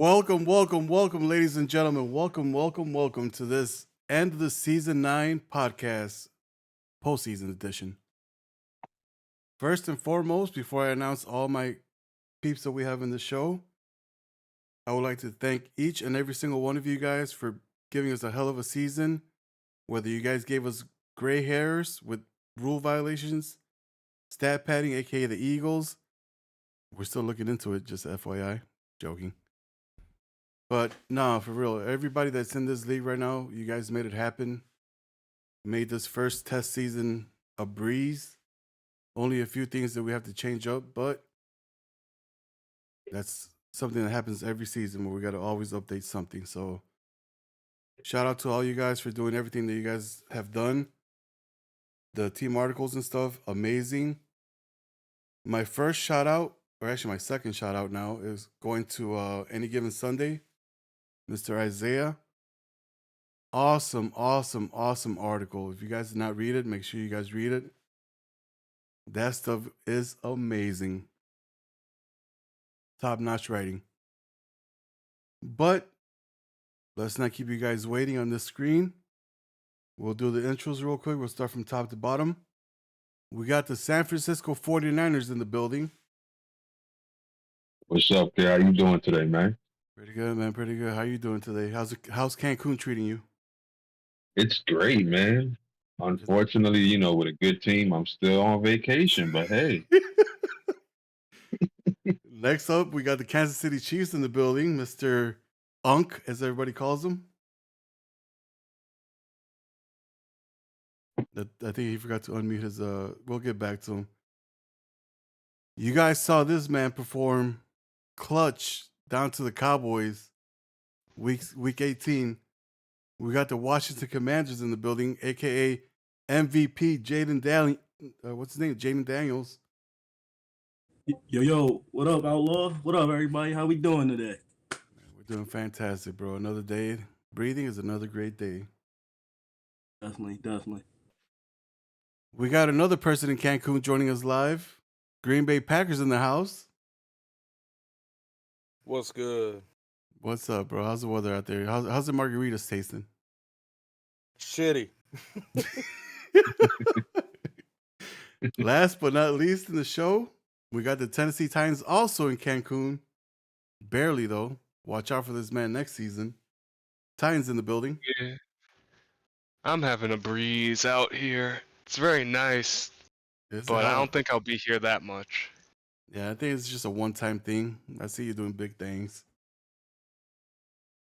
Welcome, ladies and gentlemen. Welcome to this end of the season 9 podcast, postseason edition. First and foremost, before I announce all my peeps that we have in the show, I would like to thank each and every single one of you guys for giving us a hell of a season. Whether you guys gave us gray hairs with rule violations, stat padding, aka the Eagles, we're still looking into it, just FYI. Joking. But no, for real, everybody that's in this league right now, you guys made it happen. Made this first test season a breeze. Only a few things that we have to change up, but that's something that happens every season where we got to always update something. So shout out to all you guys for doing everything that you guys have done. The team articles and stuff, amazing. My first shout out, or actually my second shout out now, is going to Any Given Sunday. Mr. Isaiah. Awesome article. If you guys did not read it, make sure you guys read it. That stuff is amazing. Top-notch writing. But let's not keep you guys waiting on this screen. We'll do the intros real quick. We'll start from top to bottom. We got the San Francisco 49ers in the building. What's up, kid? How you doing today, man? Pretty good, man. Pretty good. How you doing today? How's Cancun treating you? It's great, man. Unfortunately, with a good team, I'm still on vacation, but hey. Next up, we got the Kansas City Chiefs in the building, Mr. Unk, as everybody calls him. I think he forgot to unmute his, we'll get back to him. You guys saw this man perform clutch down to the Cowboys, week 18. We got the Washington Commanders in the building, a.k.a. MVP Jaden Daniels. What's his name? Jaden Daniels. Yo, what up, Outlaw? What up, everybody? How we doing today? We're doing fantastic, bro. Another day. Breathing is another great day. Definitely. We got another person in Cancun joining us live. Green Bay Packers in the house. What's good? What's up, bro? How's the weather out there? How's the margaritas tasting? Shitty. Last but not least in the show, we got the Tennessee Titans also in Cancun. Barely, though. Watch out for this man next season. Titans in the building. Yeah. I'm having a breeze out here. It's very nice, but I don't think I'll be here that much. Yeah, I think it's just a one-time thing. I see you doing big things.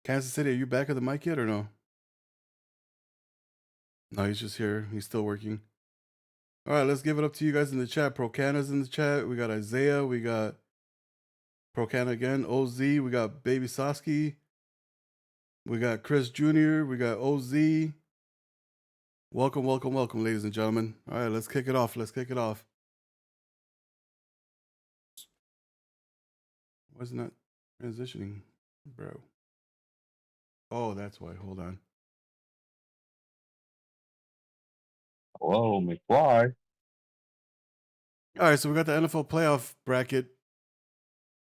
Kansas City, are you back at the mic yet or no? No, he's just here. He's still working. All right, let's give it up to you guys in the chat. Procana's in the chat. We got Isaiah. We got Procana again. OZ. We got Baby Sosky. We got Chris Jr. We got OZ. Welcome, ladies and gentlemen. All right, let's kick it off. Why isn't that transitioning, bro? Oh, that's why. Hold on. Hello, McFly. All right, so we got the NFL playoff bracket.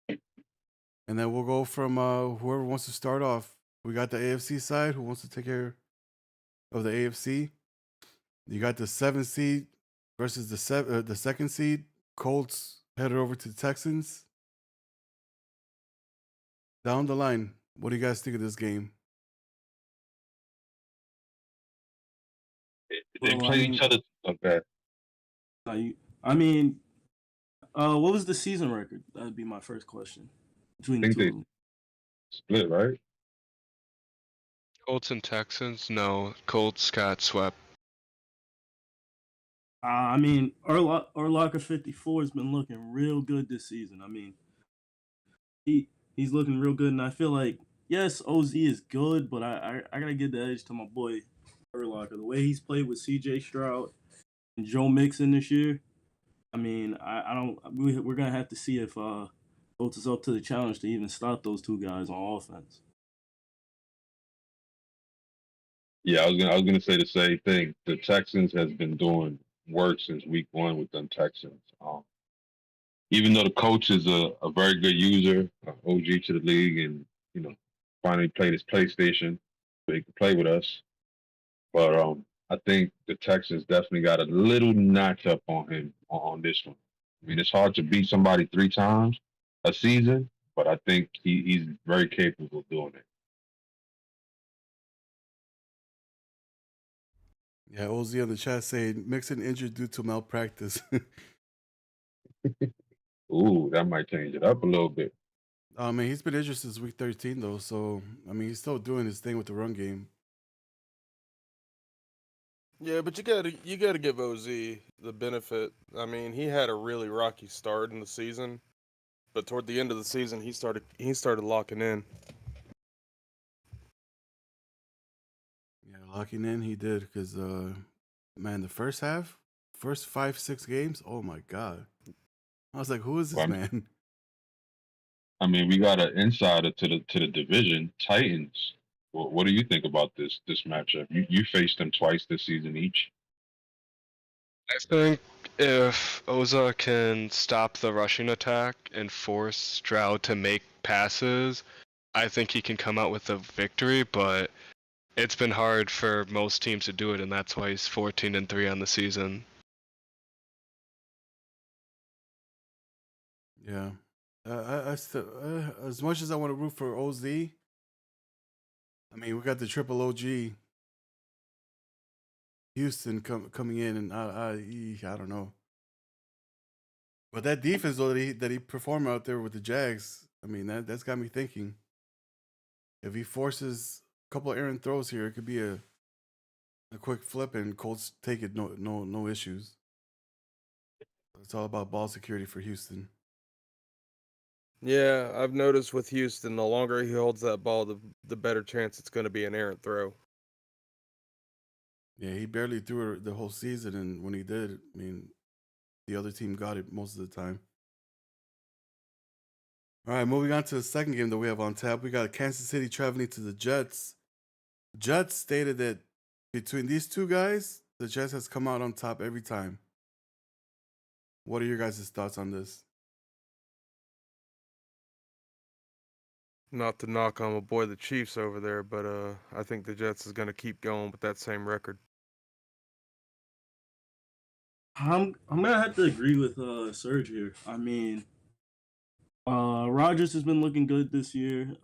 And then we'll go from whoever wants to start off. We got the AFC side. Who wants to take care of the AFC? You got the 7th seed versus the 2nd seed. Colts headed over to the Texans. Down the line, what do you guys think of this game? They play each other. Okay. What was the season record? That would be my first question. Between the two of them. Split, right? Colts and Texans? No, Colts got swept. Urlacher 54 has been looking real good this season. He's looking real good, and I feel like, yes, OZ is good, but I gotta give the edge to my boy Urlacher. The way he's played with CJ Stroud and Joe Mixon this year, we're gonna have to see if Colts is up to the challenge to even stop those two guys on offense. Yeah, I was gonna say the same thing. The Texans has been doing work since week 1 with them Texans. Even though the coach is a very good user, OG to the league, and finally played his PlayStation so he could play with us. But I think the Texans definitely got a little notch up on him on this one. I mean, it's hard to beat somebody 3 times a season, but I think he's very capable of doing it. Yeah, OZ on the chat saying Mixon injured due to malpractice. Ooh, that might change it up a little bit. I mean, he's been injured since week 13 though, so I mean, he's still doing his thing with the run game. Yeah, but you gotta give OZ the benefit. I mean, he had a really rocky start in the season, but toward the end of the season, he started locking in. Yeah, locking in he did because man, the first 5-6 games, oh my god. I was like, who is this Well, man? I mean, we got an insider to the division, Titans. What do you think about this matchup? You faced them twice this season each. I think if Oza can stop the rushing attack and force Stroud to make passes, I think he can come out with a victory, but it's been hard for most teams to do it, and that's why he's 14-3 on the season. Yeah. I still, as much as I want to root for OZ, I mean, we got the triple OG Houston coming in, and I don't know. But that defense though that he performed out there with the Jags, I mean that's got me thinking. If he forces a couple of errant throws here, it could be a quick flip, and Colts take it no issues. It's all about ball security for Houston. Yeah, I've noticed with Houston, the longer he holds that ball, the better chance it's going to be an errant throw. Yeah, he barely threw it the whole season, and when he did, I mean, the other team got it most of the time. All right, moving on to the second game that we have on tap. We got Kansas City traveling to the Jets. Jets stated that between these two guys, the Jets has come out on top every time. What are your guys' thoughts on this? Not to knock on my boy the Chiefs over there, but I think the Jets is going to keep going with that same record. I'm gonna have to agree with Serge here. I mean, Rodgers has been looking good this year.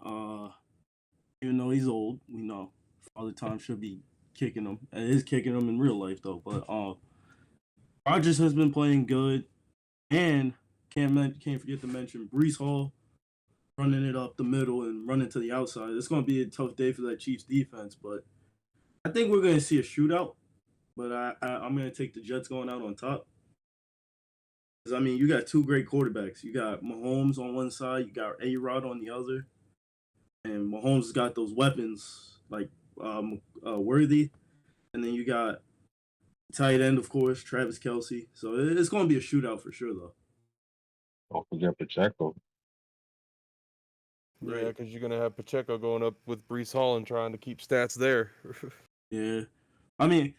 Even though he's old, we know Father Time should be kicking him. It is kicking him in real life though. But Rodgers has been playing good, and can't forget to mention Brees Hall running it up the middle and running to the outside. It's going to be a tough day for that Chiefs defense, but I think we're going to see a shootout. But I'm going to take the Jets going out on top. Because, I mean, you got two great quarterbacks. You got Mahomes on one side, you got A-Rod on the other. And Mahomes has got those weapons like Worthy. And then you got tight end, of course, Travis Kelce. So it's going to be a shootout for sure, though. Don't forget Pacheco. Yeah, because you're going to have Pacheco going up with Brees Hall and trying to keep stats there. Yeah. I mean,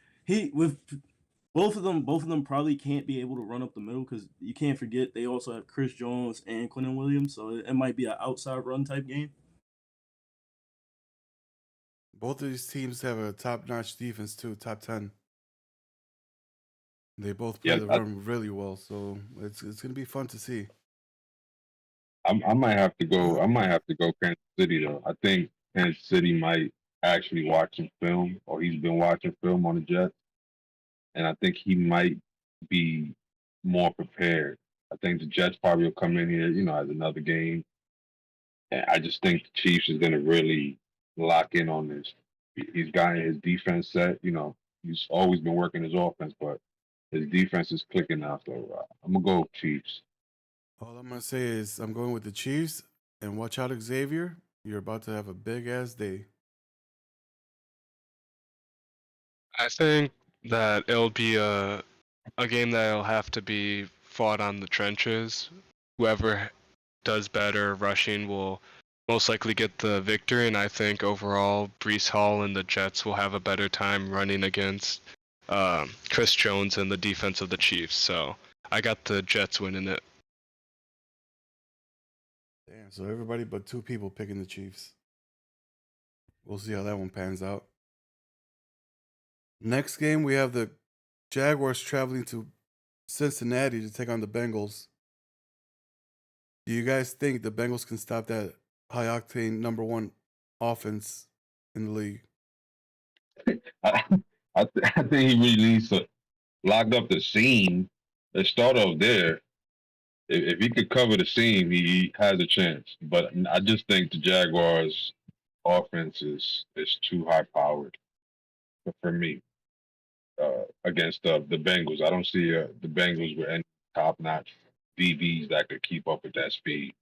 with both of them probably can't be able to run up the middle because you can't forget they also have Chris Jones and Quentin Williams, so it might be an outside run type game. Both of these teams have a top-notch defense too, top 10. They both play the run really well, so it's gonna be fun to see. I might have to go. I might have to go Kansas City though. I think Kansas City might actually watch some film, or he's been watching film on the Jets, and I think he might be more prepared. I think the Jets probably will come in here, as another game, and I just think the Chiefs is going to really lock in on this. He's got his defense set. He's always been working his offense, but his defense is clicking now. So I'm gonna go Chiefs. All I'm gonna say is I'm going with the Chiefs, and watch out, Xavier. You're about to have a big ass day. I think that it'll be a game that'll have to be fought on the trenches. Whoever does better rushing will most likely get the victory, and I think overall Brees Hall and the Jets will have a better time running against Chris Jones and the defense of the Chiefs. So I got the Jets winning it. Damn, so everybody but two people picking the Chiefs. We'll see how that one pans out. Next game, we have the Jaguars traveling to Cincinnati to take on the Bengals. Do you guys think the Bengals can stop that high octane number one offense in the league? I, I think he really needs to lock up the seam and start off there. If he could cover the seam, he has a chance. But I just think the Jaguars' offense is too high powered for me against the Bengals. I don't see the Bengals with any top notch DBs that could keep up with that speed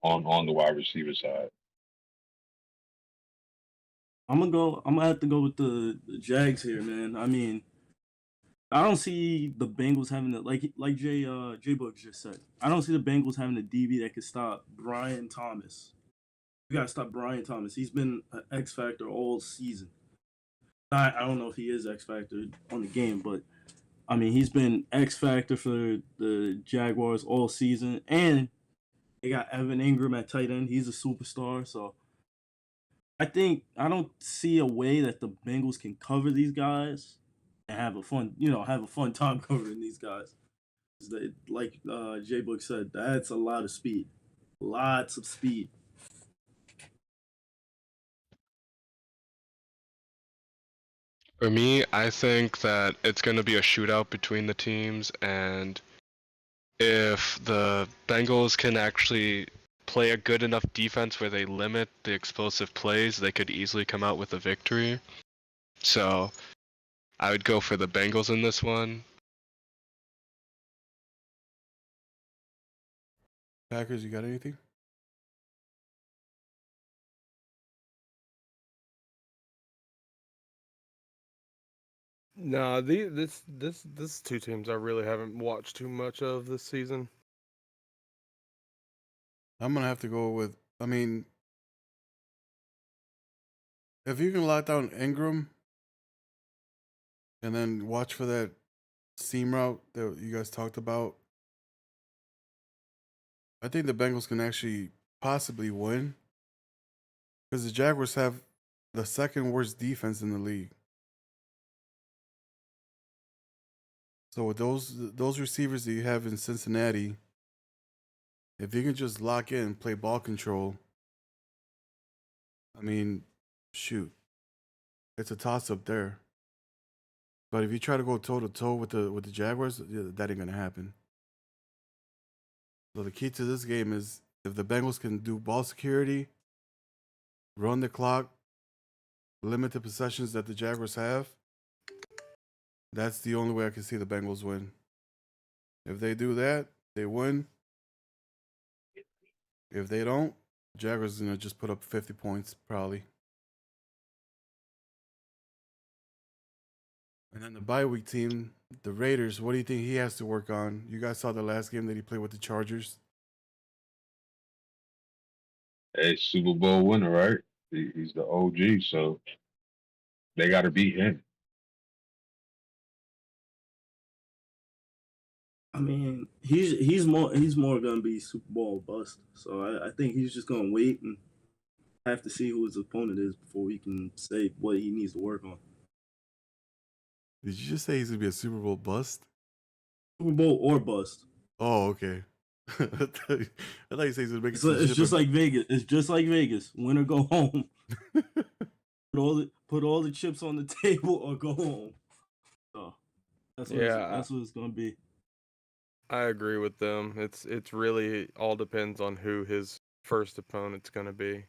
on the wide receiver side. I'm gonna have to go with the Jags here, man. I mean, I don't see the Bengals having the like J Book just said. I don't see the Bengals having a DB that could stop Brian Thomas. You gotta stop Brian Thomas. He's been an X factor all season. I don't know if he is X factor on the game, but I mean he's been X factor for the Jaguars all season, and they got Evan Ingram at tight end. He's a superstar, so I don't see a way that the Bengals can cover these guys and have a fun time covering these guys. Like J Book said, that's a lot of speed, lots of speed. For me, I think that it's going to be a shootout between the teams, and if the Bengals can actually play a good enough defense where they limit the explosive plays, they could easily come out with a victory. So I would go for the Bengals in this one. Packers, you got anything? No, this two teams I really haven't watched too much of this season. I'm gonna have to go with. I mean, if you can lock down Ingram and then watch for that seam route that you guys talked about, I think the Bengals can actually possibly win because the Jaguars have the second worst defense in the league. So with those receivers that you have in Cincinnati, if you can just lock in, play ball control, I mean, shoot, it's a toss up there. But if you try to go toe to toe with the Jaguars, that ain't gonna happen. So the key to this game is if the Bengals can do ball security, run the clock, limit the possessions that the Jaguars have, that's the only way I can see the Bengals win. If they do that, they win. If they don't, Jaguars gonna just put up 50 points probably. And then the bye week team, the Raiders, what do you think he has to work on? You guys saw the last game that he played with the Chargers. A Super Bowl winner, right? He's the OG, so they got to beat him. I mean, he's more gonna be Super Bowl bust. So I think he's just gonna wait and have to see who his opponent is before he can say what he needs to work on. Did you just say he's gonna be a Super Bowl bust? Super Bowl or bust. Oh, okay. I thought you said he's gonna make it. It's just like Vegas. It's just like Vegas. Win or go home. Put all the chips on the table or go home. So that's what it's gonna be. I agree with them. It's really all depends on who his first opponent's gonna be.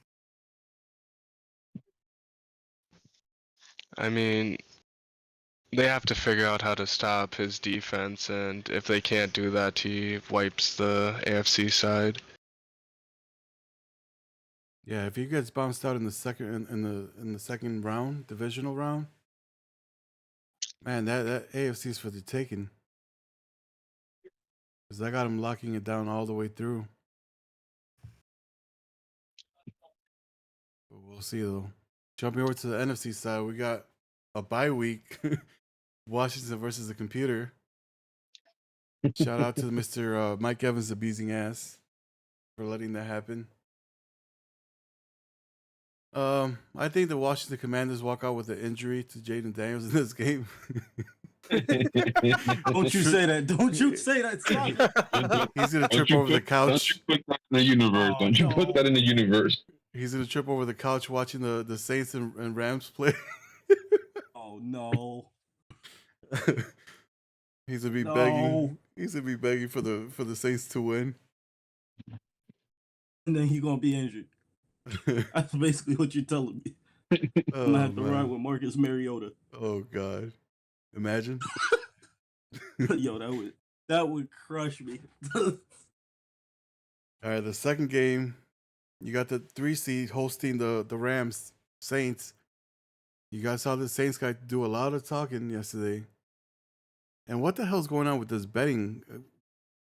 I mean, they have to figure out how to stop his defense, and if they can't do that, he wipes the AFC side. Yeah, if he gets bounced out in the second in the second round, divisional round, man, that AFC is for the taking. Because I got him locking it down all the way through. But we'll see though. Jumping over to the NFC side, we got a bye week. Washington versus the computer. Shout out to Mr. Mike Evans abusing ass for letting that happen. I think the Washington Commanders walk out with an injury to Jaden Daniels in this game. Don't you say that. Don't you say that. Stop it. He's gonna Don't trip you over the put- Don't couch. you put that in the universe? Oh, Don't you put no. that in the universe? He's gonna trip over the couch watching the Saints and Rams play. Oh no. He's gonna be No. begging. He's gonna be begging for the Saints to win. And then he's gonna be injured. That's basically what you're telling me. I'm Oh, gonna have to man. ride with Marcus Mariota. Oh God! Imagine. Yo, that would crush me. All right, the second game, you got the 3 seed hosting the Rams Saints. You guys saw the Saints guy do a lot of talking yesterday. And what the hell's going on with this betting?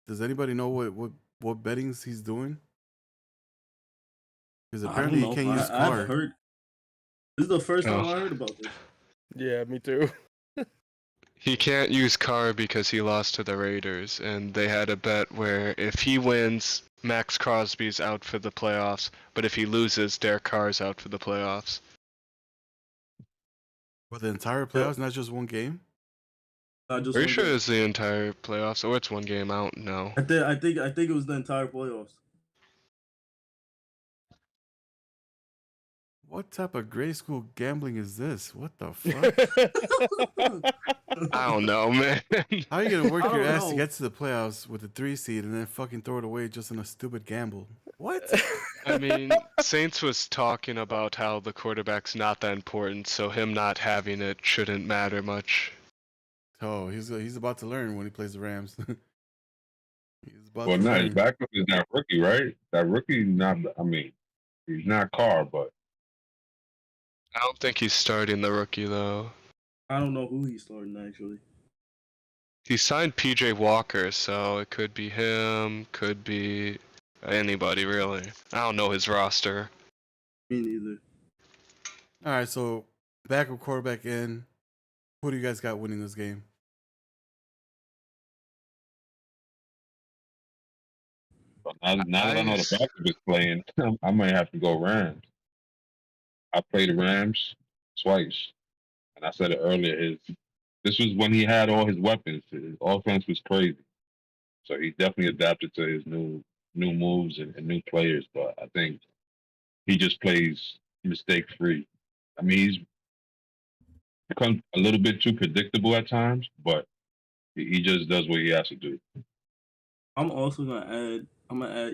Does anybody know what bettings he's doing? Because apparently he can't use I've card. heard. This is the first time Oh. I heard about this. Yeah, me too. He can't use Carr because he lost to the Raiders, and they had a bet where if he wins, Max Crosby's out for the playoffs, but if he loses, Derek Carr's out for the playoffs. For the entire playoffs, not just one game? I just Pretty sure wondered- it's the entire playoffs, or it's one game out. No. I think it was the entire playoffs. What type of grade school gambling is this? What the fuck? I don't know, man. How are you gonna work I your don't ass to know. get to the playoffs with a 3 seed and then fucking throw it away just in a stupid gamble? What? I mean, Saints was talking about how the quarterback's not that important, so him not having it shouldn't matter much. Oh, he's about to learn when he plays the Rams. He's about Well, to no, his learn. backup is that rookie, right? That rookie, not. I mean, he's not Carr, but I don't think he's starting the rookie, though. I don't know who he's starting actually. He signed PJ Walker, so it could be him, could be anybody, really. I don't know his roster. Me neither. All right, so backup quarterback in. Who do you guys got winning this game? now that I know the backup is playing, I might have to go Rams. I played the Rams twice, and I said it earlier. This was when he had all his weapons. His offense was crazy, so he definitely adapted to his new moves and new players. But I think he just plays mistake free. I mean, he's become a little bit too predictable at times, but he just does what he has to do. I'm also gonna add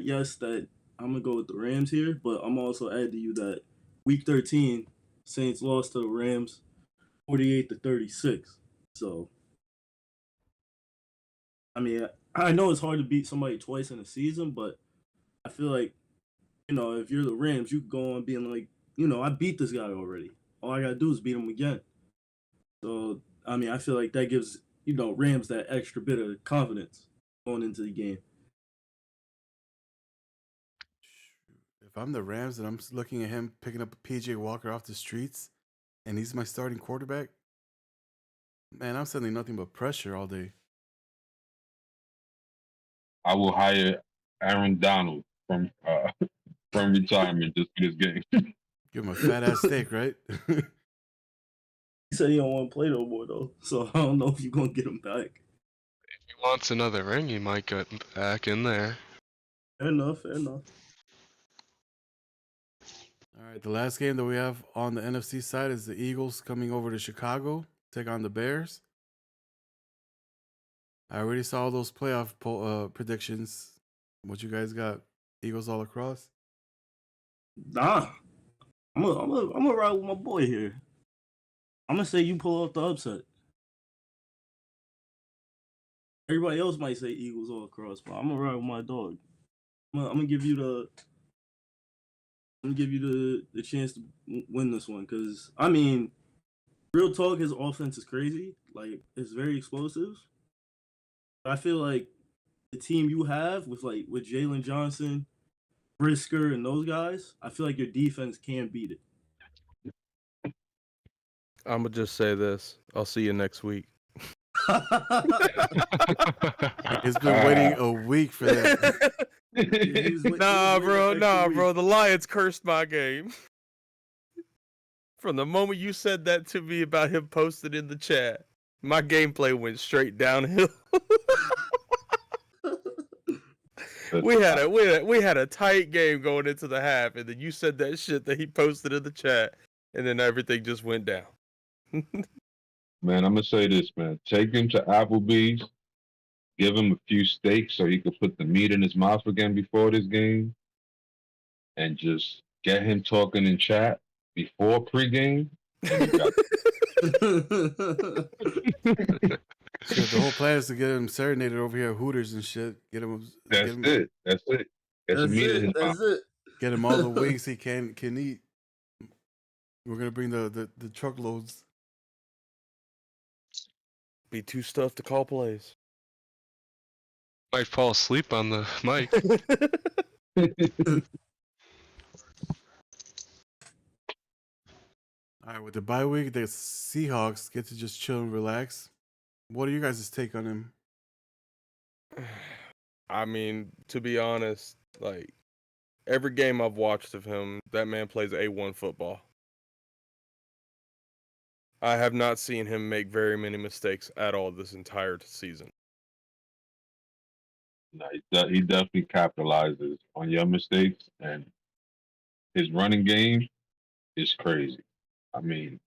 yes that I'm gonna go with the Rams here, but I'm also add to you that week 13 Saints lost to the Rams 48-36. So I mean, I know it's hard to beat somebody twice in a season, but I feel like, if you're the Rams, you can go on being like, I beat this guy already. All I gotta do is beat him again. So I mean, I feel like that gives Rams that extra bit of confidence going into the game. If I'm the Rams and I'm looking at him picking up PJ Walker off the streets and he's my starting quarterback, man, I'm sending nothing but pressure all day. I will hire Aaron Donald from retirement just for this game. Give him a fat ass steak, right? He said he don't want to play no more though, so I don't know if you're gonna get him back. If he wants another ring, he might get back in there. Fair enough. All right, the last game that we have on the NFC side is the Eagles coming over to Chicago, take on the Bears. I already saw those playoff predictions. What you guys got? Eagles all across? Nah, I'm gonna ride with my boy here. I'm gonna say you pull off the upset. Everybody else might say Eagles all across, but I'm gonna ride with my dog. I'm gonna give you the chance to win this one, because I mean, real talk, his offense is crazy. Like, it's very explosive. But I feel like the team you have with Jalen Johnson, Brisker, and those guys, I feel like your defense can beat it. I'm gonna just say this. I'll see you next week. He's been waiting a week for that. He was waiting Nah, an bro. extra week. The Lions cursed my game. From the moment you said that to me about him posted in the chat, my gameplay went straight downhill. we had a tight game going into the half, and then you said that shit that he posted in the chat, and then everything just went down. Man, I'm gonna say this, man. Take him to Applebee's, give him a few steaks so he could put the meat in his mouth again before this game, and just get him talking in chat before pregame. And you got Shit, the whole plan is to get him serenaded over here at Hooters and shit. Get him. That's it. Get some That's meat in his it. mouth. That's it. Get him all the wings he can eat. We're gonna bring the truckloads. Be too stuffed to call plays. Might fall asleep on the mic. All right, with the bye week, the Seahawks get to just chill and relax. What are you guys' take on him? I mean, to be honest, like every game I've watched of him, that man plays A1 football. I have not seen him make very many mistakes at all this entire season. No, he definitely capitalizes on your mistakes, and his running game is crazy. I mean,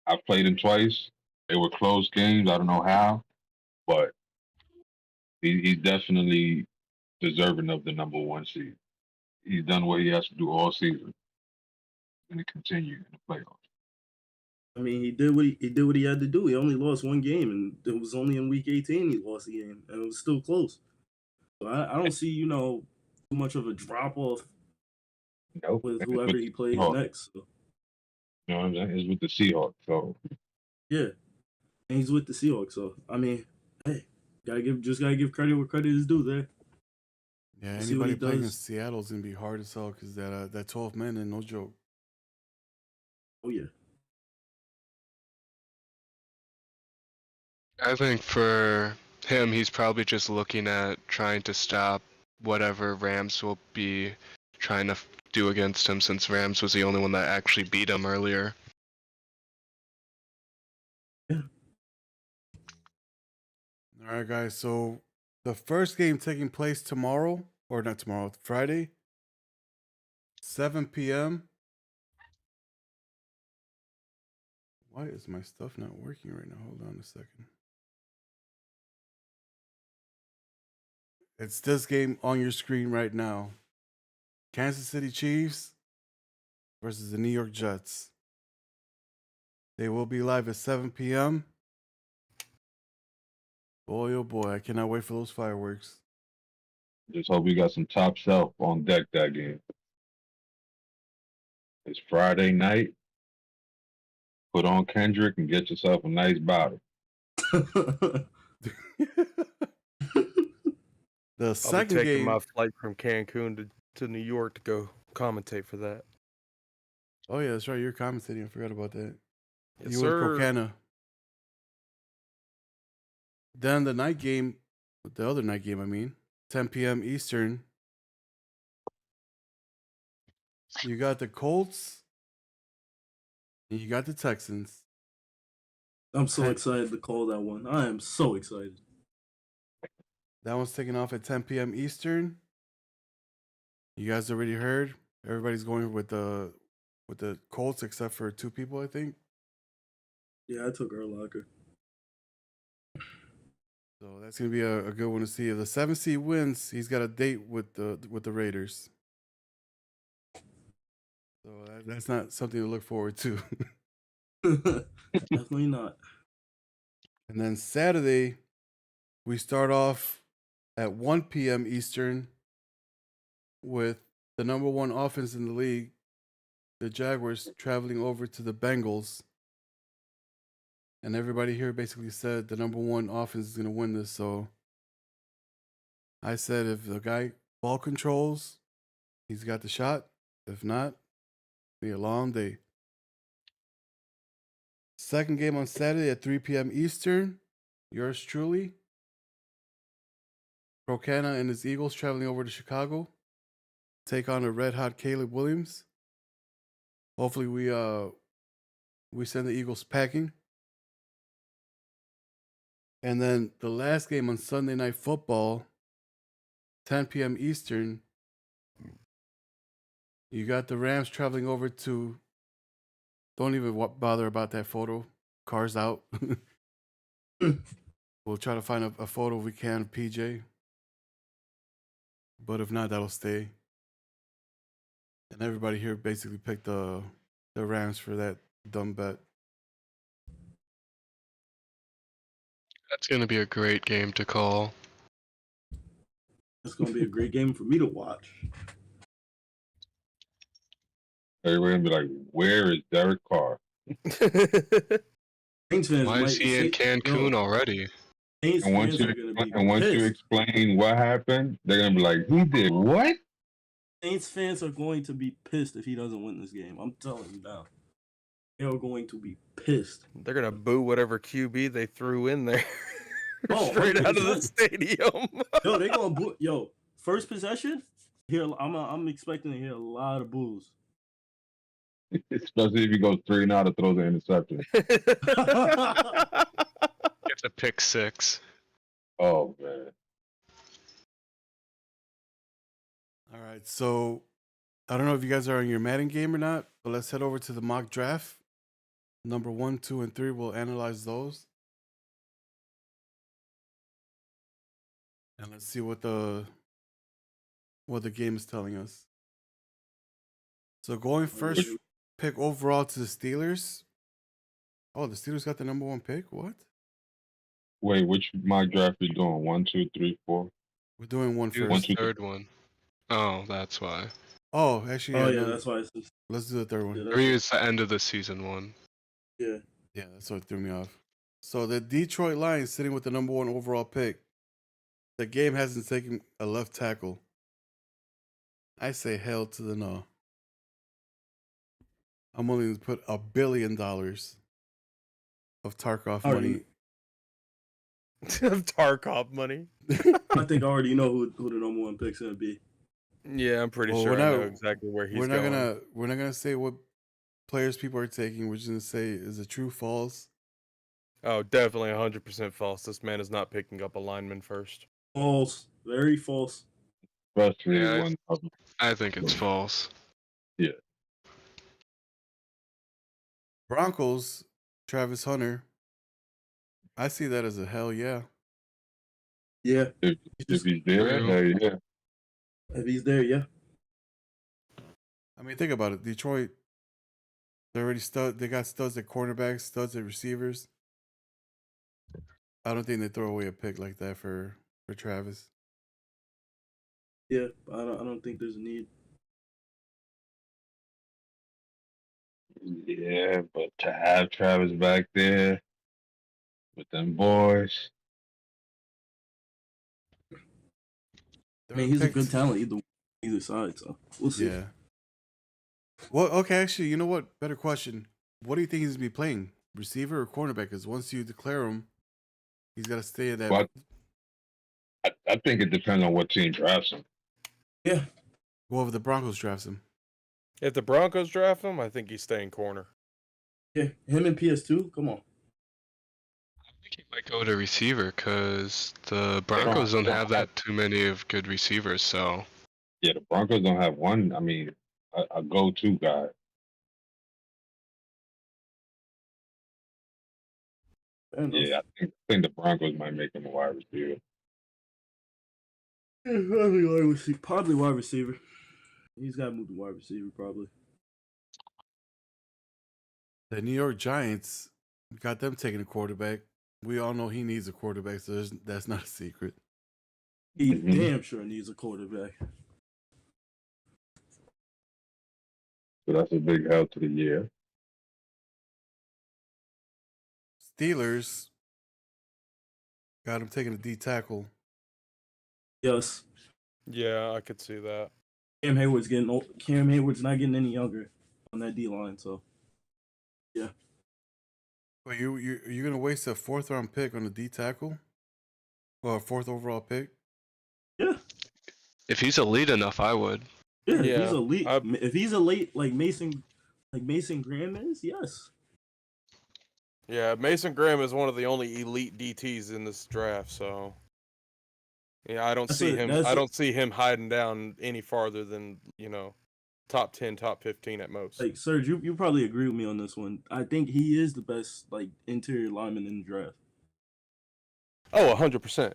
I've played him twice. They were close games. I don't know how, but he's definitely deserving of the number 1 seed. He's done what he has to do all season, and to continue in the playoffs. I mean, he did what he had to do. He only lost one game, and it was only in week 18 he lost the game, and it was still close. So I don't see too much of a drop off Nope. with And it's whoever with he the plays Seahawks. next. So, You know what I'm saying? It's with the Seahawks. So yeah, and he's with the Seahawks. So I mean, hey, gotta give credit where credit is due there. Yeah, See what anybody he playing in does. Seattle is gonna be hard as hell because that 12 men and no joke. Oh yeah. I think for him, he's probably just looking at trying to stop whatever Rams will be trying to do against him, since Rams was the only one that actually beat him earlier. Yeah. All right, guys. So the first game taking place tomorrow, or not tomorrow, Friday, 7 p.m. Why is my stuff not working right now? Hold on a second. It's this game on your screen right now. Kansas City Chiefs versus the New York Jets. They will be live at 7 p.m. Boy, oh boy, I cannot wait for those fireworks. just hope we got some top shelf on deck that game. It's Friday night. Put on Kendrick and get yourself a nice bottle. The I'll be second taking game. my flight from Cancun to New York to go commentate for that. Oh yeah, that's right. You're commentating. I forgot about that. Yes, you sir. and Procana. Then the night game, the other night game, I mean, 10 p.m. Eastern. You got the Colts. And you got the Texans. I'm so Hey. excited to call that one. I am so excited. That one's taking off at 10 p.m. Eastern. You guys already heard. Everybody's going with the Colts except for 2 people, I think. Yeah, I took Urlacher. So that's gonna be a good one to see. If the 7 seed wins, he's got a date with the Raiders. So that's not something to look forward to. Definitely not. And then Saturday, we start off at 1 p.m. Eastern with the number 1 offense in the league, the Jaguars, traveling over to the Bengals. And everybody here basically said the number 1 offense is going to win this. So I said if the guy ball controls, he's got the shot. If not, it'll be a long day. Second game on Saturday at 3 p.m. Eastern. Yours truly, Procana and his Eagles traveling over to Chicago. Take on a red hot Caleb Williams. Hopefully we we send the Eagles packing. And then the last game on Sunday Night Football, 10 p.m. Eastern, you got the Rams traveling over to. Don't even bother about that photo. Car's out. We'll try to find a photo if we can of PJ. But if not, that'll stay. And everybody here basically picked the Rams for that dumb bet. That's gonna be a great game to call. It's gonna be a great game for me to watch. Everybody gonna be like, "Where is Derek Carr?" Saints fans Why is he in Cancun already? Saints And once fans you are gonna be and once you pissed. explain what happened, they're gonna be like, "He did what?" Saints fans are going to be pissed if he doesn't win this game. I'm telling you now. They are going to be pissed. They're gonna boo whatever QB they threw in there. Oh, Straight out of the 100%. stadium. Yo, they gonna boo. Yo, first possession. Here, I'm expecting to hear a lot of boos. Especially if he goes 3-0 to throw the interception. It's a pick six. Oh man. All right, so I don't know if you guys are on your Madden game or not, but let's head over to the mock draft. Number 1, 2, and 3. We'll analyze those. And let's see what the game is telling us. So going first pick overall to the Steelers. Oh, the Steelers got the number 1 pick? What? Wait, which mock draft are you doing? 1, 2, 3, 4? We're doing one Do first. the third one. Oh, that's why. Oh, actually, Oh yeah, yeah, no, that's why. It's, let's do the third one. yeah, For me, it's the end of the season one. yeah. Yeah, that's what threw me off. So the Detroit Lions sitting with the number 1 overall pick. The game hasn't taken a left tackle. I say hell to the no. I'm willing to put $1 billion of Tarkov money. Tarkov money. I think I already know who the number 1 pick's gonna be. Yeah, I'm pretty Well, sure we're I know not- exactly where he's we're not going. gonna say what players people are taking. We're just gonna say is it true, false. Oh, definitely 100% false. This man is not picking up a lineman first. False. Very false. Especially Yeah, when I think it's false. Broncos, Travis Hunter. I see that as a hell yeah. Yeah. if he's there, True. hell yeah. If he's there, yeah. I mean, think about it. Detroit, they already they got studs at cornerbacks, studs at receivers. I don't think they throw away a pick like that for Travis. Yeah. I don't think there's a need. Yeah, but to have Travis back there with them boys, I mean, he's a good talent either side, so we'll see. Yeah. Well, okay, actually, you know what? Better question. What do you think he's going to be playing? Receiver or cornerback? Because once you declare him, he's got to stay in that. but I think it depends on what team drafts him. Yeah. Well, if the Broncos drafts him. If the Broncos draft him, I think he's staying corner. Yeah. Him and PS2. Come on. I think he might go to receiver because the Broncos don't have that too many of good receivers. So Yeah, the Broncos don't have one. I mean, a go-to guy. Fair enough. Yeah, I think the Broncos might make him a wide receiver. Yeah, probably wide receiver. He's got to move to wide receiver, probably. The New York Giants got them taking a quarterback. We all know he needs a quarterback, so that's not a secret. He Mhm. damn sure needs a quarterback. So that's a big help to the year. Steelers got him taking a D tackle. Yes. Yeah, I could see that. Cam Hayward's getting old. Cam Hayward's not getting any younger on that D line, so yeah. But you're gonna waste a 4th round pick on a D tackle, or a 4th overall pick? Yeah. if he's elite enough, I would. Yeah, Yeah, if he's elite. I- If he's elite like Mason Graham is, yes. Yeah, Mason Graham is one of the only elite DTs in this draft, so yeah, I don't see him. I don't see him hiding down any farther than top 10, top 15 at most. Like Serge, you probably agree with me on this one. I think he is the best like interior lineman in the draft. Oh, 100%.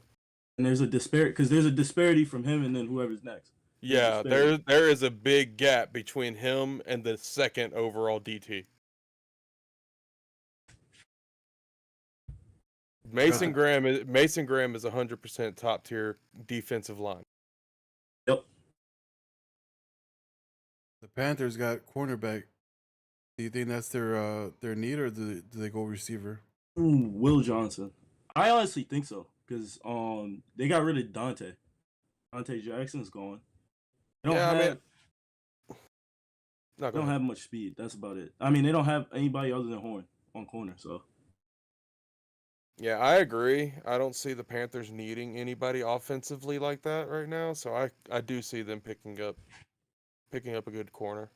And there's a disparity from him and then whoever's next. Yeah, there is a big gap between him and the second overall DT. Mason Graham is 100% top tier defensive line. Yep. The Panthers got cornerback. Do you think that's their need, or do they go receiver? Ooh, Will Johnson. I honestly think so because they got rid of Dante. Dante Jackson's gone. They don't have much speed. That's about it. I mean, they don't have anybody other than Horn on corner. So yeah, I agree. I don't see the Panthers needing anybody offensively like that right now. So I do see them picking up a good corner.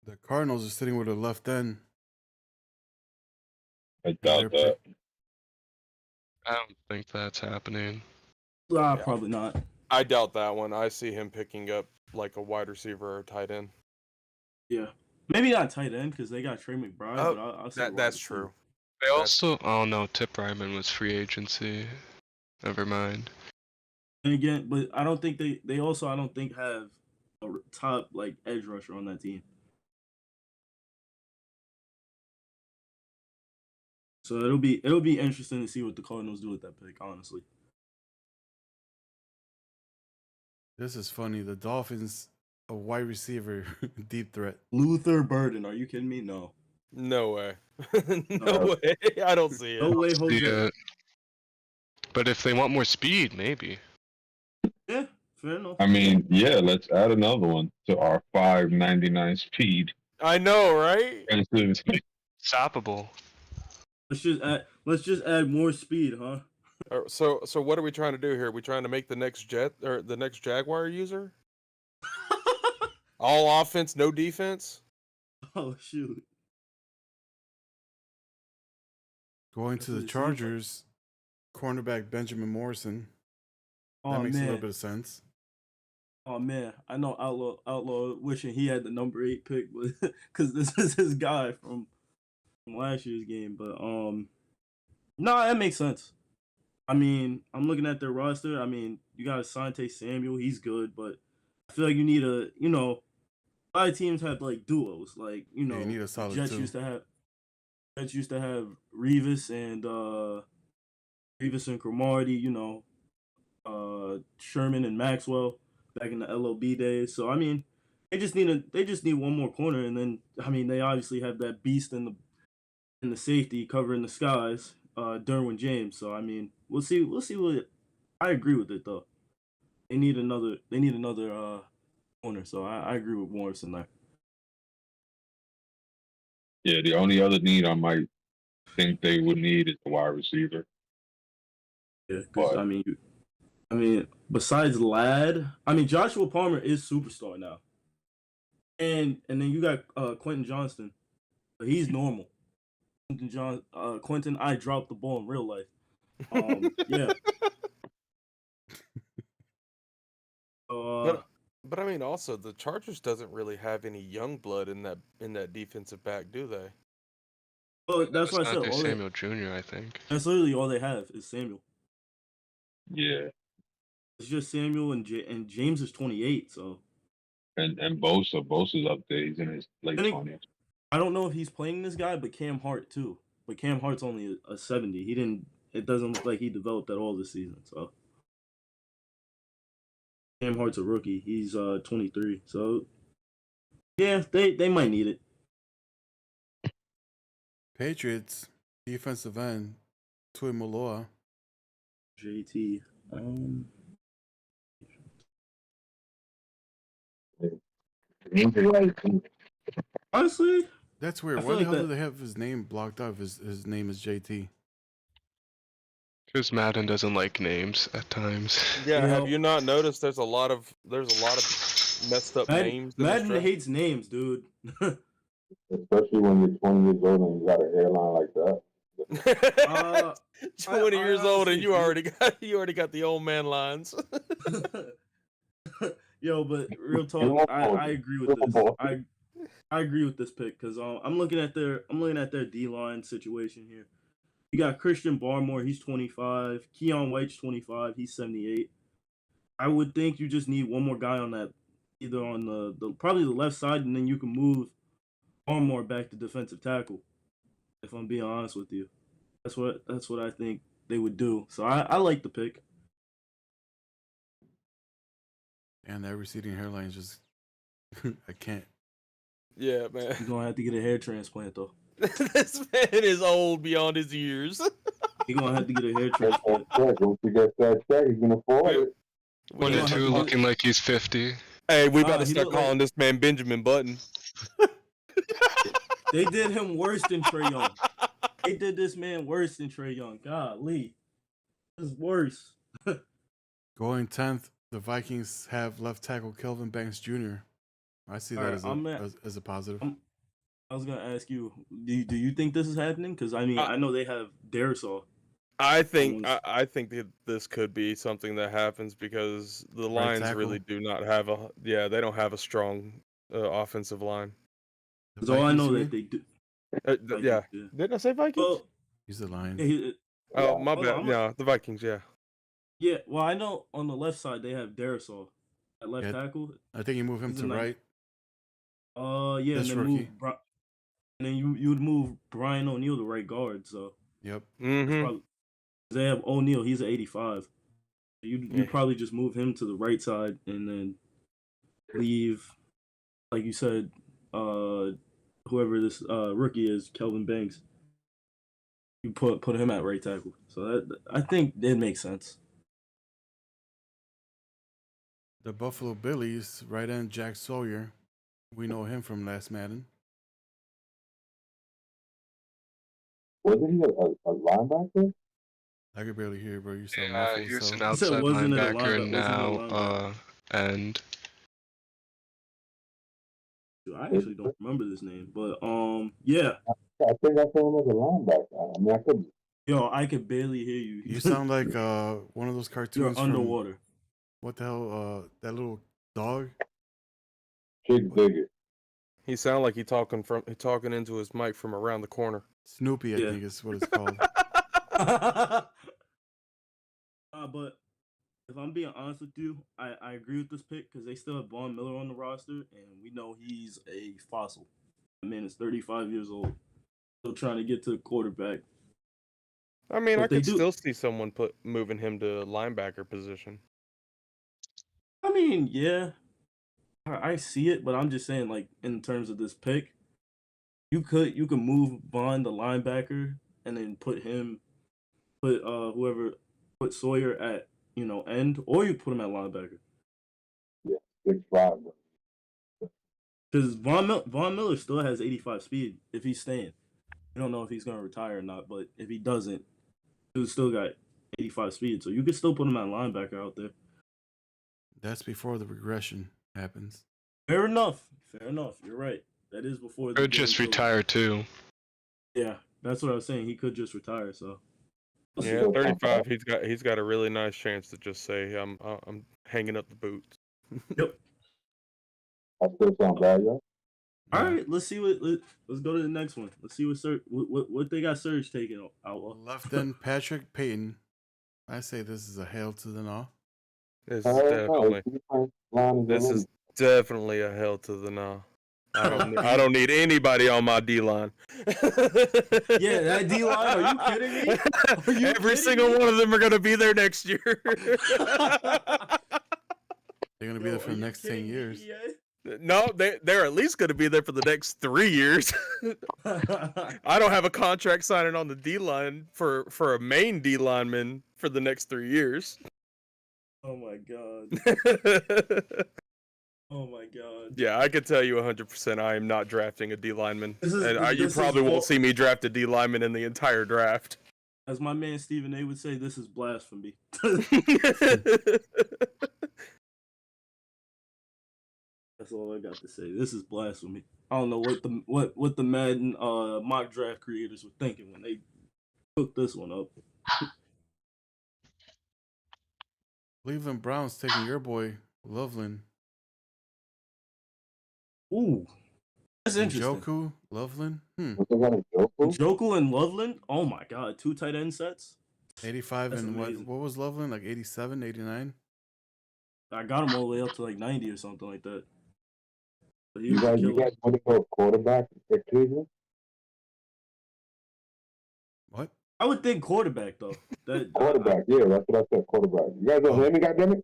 The Cardinals are sitting with a left end. I doubt that. I don't think that's happening. Probably not. I doubt that one. I see him picking up like a wide receiver or a tight end. Yeah, maybe not tight end because they got Trey McBride. Oh, but I'll say that's true. They also, oh no, Tip Ryman was free agency. Never mind. And again, but I don't think they also I don't think have a top like edge rusher on that team. So it'll be interesting to see what the Cardinals do with that pick, honestly. This is funny. The Dolphins, a wide receiver, deep threat. Luther Burden, are you kidding me? No. No way. No way. I don't see it. No way, Jose. But if they want more speed, maybe. Yeah, fair enough. I mean, yeah, let's add another one to our 599 speed. I know, right? Stoppable. Let's just add more speed, huh? So what are we trying to do here? Are we trying to make the next Jet or the next Jaguar user? All offense, no defense? Oh shoot. Going to the Chargers, cornerback Benjamin Morrison. Oh, that makes a man. little bit of sense. Oh man, I know Outlaw wishing he had the number 8 pick, but because this is his guy from last year's game. But no, that makes sense. I mean, I'm looking at their roster. I mean, you got Asante Samuel, he's good, but I feel like you need a lot of teams have like duos, like you need a solid Jets two. used to have Revis and Cromartie, Sherman and Maxwell back in the LOB days. So I mean, they just need one more corner, and then I mean they obviously have that beast in the safety covering the skies, Derwin James. So I mean, we'll see what I agree with it though. They need another corner. So I agree with Morrison there. Yeah, the only other need I might think they would need is the wide receiver. Yeah, because I mean, besides Ladd, I mean Joshua Palmer is superstar now, and then you got Quentin Johnston, but he's normal. Quentin, I dropped the ball in real life. Yeah. But I mean, also the Chargers doesn't really have any young blood in that defensive back, do they? Well, that's what I said. Samuel Jr. I think that's literally all they have is Samuel. Yeah. It's just Samuel and James is 28, so. And Bosa's up there. He's in his late 20s. I don't know if he's playing this guy, but Cam Hart too. But Cam Hart's only a 70. It doesn't look like he developed at all this season. So Cam Hart's a rookie. He's 23. So yeah, they might need it. Patriots defensive end Tui Maloa. JT. Honestly, that's weird. Why the hell do they have his name blocked out? His name is JT. Because Madden doesn't like names at times. Yeah, have you not noticed? There's a lot of messed up names. Madden hates names, dude. Especially when you're 20 years old and you got a hairline like that. 20 I years old and honestly you already got the old man lines. Yo, but real talk, I agree with this. I agree with this pick because I'm looking at their D line situation here. You got Christian Barmore, he's 25. Keon White's 25, he's 78. I would think you just need one more guy on that, either on the probably the left side, and then you can move Barmore back to defensive tackle. If I'm being honest with you, that's what I think they would do. So I like the pick. And that receding hairline is just, I can't. Yeah, man. You're gonna have to get a hair transplant though. This man is old beyond his years. You're gonna have to get a hair transplant. Once he gets that check, he can afford it. 22 looking like he's 50. Hey, we about to he start look like- calling this man Benjamin Button. They did him worse than Trey Young. They did this man worse than Trey Young. Golly, this is worse. Going 10th, the Vikings have left tackle Kelvin Banks Jr. I see that as a positive. I was gonna ask you, do you think this is happening? Because I mean, I know they have Darisaw. I think that this could be something that happens because the Lions really do not have they don't have a strong offensive line. Because all I know that they do. Yeah. Didn't I say Vikings? Well, he's the Lions. My bad. Yeah, the Vikings. Yeah. Yeah. Well, I know on the left side they have Darisaw at left tackle. I think you move him to right. Yeah, and then and then you would move Brian O'Neill to right guard. So yep. They have O'Neill. He's an 85. You probably just move him to the right side and then leave, like you said, whoever this rookie is, Kelvin Banks. You put him at right tackle. So I think it makes sense. The Buffalo Billies right end Jack Sawyer. We know him from last Madden. Wasn't he a linebacker? I could barely hear, bro. You sound Yeah, muffled. he was So. an outside linebacker now, and I actually don't remember this name, but yeah. I think I saw him as a linebacker. I mean, I could. Yo, I could barely hear you. You sound like one of those cartoons. You're underwater. What the hell? That little dog. Chick Digger. He sounded like he talking into his mic from around the corner. Snoopy, I think is what it's called. But if I'm being honest with you, I agree with this pick because they still have Von Miller on the roster, and we know he's a fossil. That man is 35 years old, still trying to get to the quarterback. I mean, I could still see someone moving him to linebacker position. I mean, yeah, I see it, but I'm just saying, like, in terms of this pick, you could move Vaughn the linebacker and then put Sawyer at end, or you put him at linebacker. Yeah, 6'5". Because Von Miller still has 85 speed if he's staying. You don't know if he's gonna retire or not, but if he doesn't, he's still got 85 speed, so you could still put him at linebacker out there. That's before the regression happens. Fair enough. You're right. That is before. Could just retire too. Yeah, that's what I was saying. He could just retire. So. Yeah, 35. He's got a really nice chance to just say, "I'm hanging up the boots." Yep. I still sound bad, yo. All right, let's see let's go to the next one. Let's see what they got Serge taking out. Left end Patrick Payton. I say this is a hail to the no. This is definitely a hail to the no. I don't need anybody on my D line. Yeah, that D line. Are you kidding me? Every single one of them are going to be there next year. They're going to be there for the next 10 years. No, they're at least going to be there for the next 3 years. I don't have a contract signing on the D line for a main D lineman for the next 3 years. Oh my god. Oh my god. Yeah, I can tell you 100% I am not drafting a D lineman. You probably won't see me draft a D lineman in the entire draft. As my man Stephen A would say, this is blasphemy. That's all I got to say. This is blasphemy. I don't know what the Madden mock draft creators were thinking when they cooked this one up. Cleveland Browns taking your boy Loveland. Ooh, that's interesting. Njoku, Loveland. Njoku and Loveland. Oh my God, 2 tight end sets. 85 That's and amazing. what was Loveland? Like 87, 89? I got him all the way up to like 90 or something like that. But he You was a guys killer. want to go quarterback for Cleveland? What? I would think quarterback though. Quarterback, yeah, that's what I said. Quarterback. You guys don't hear me, goddammit?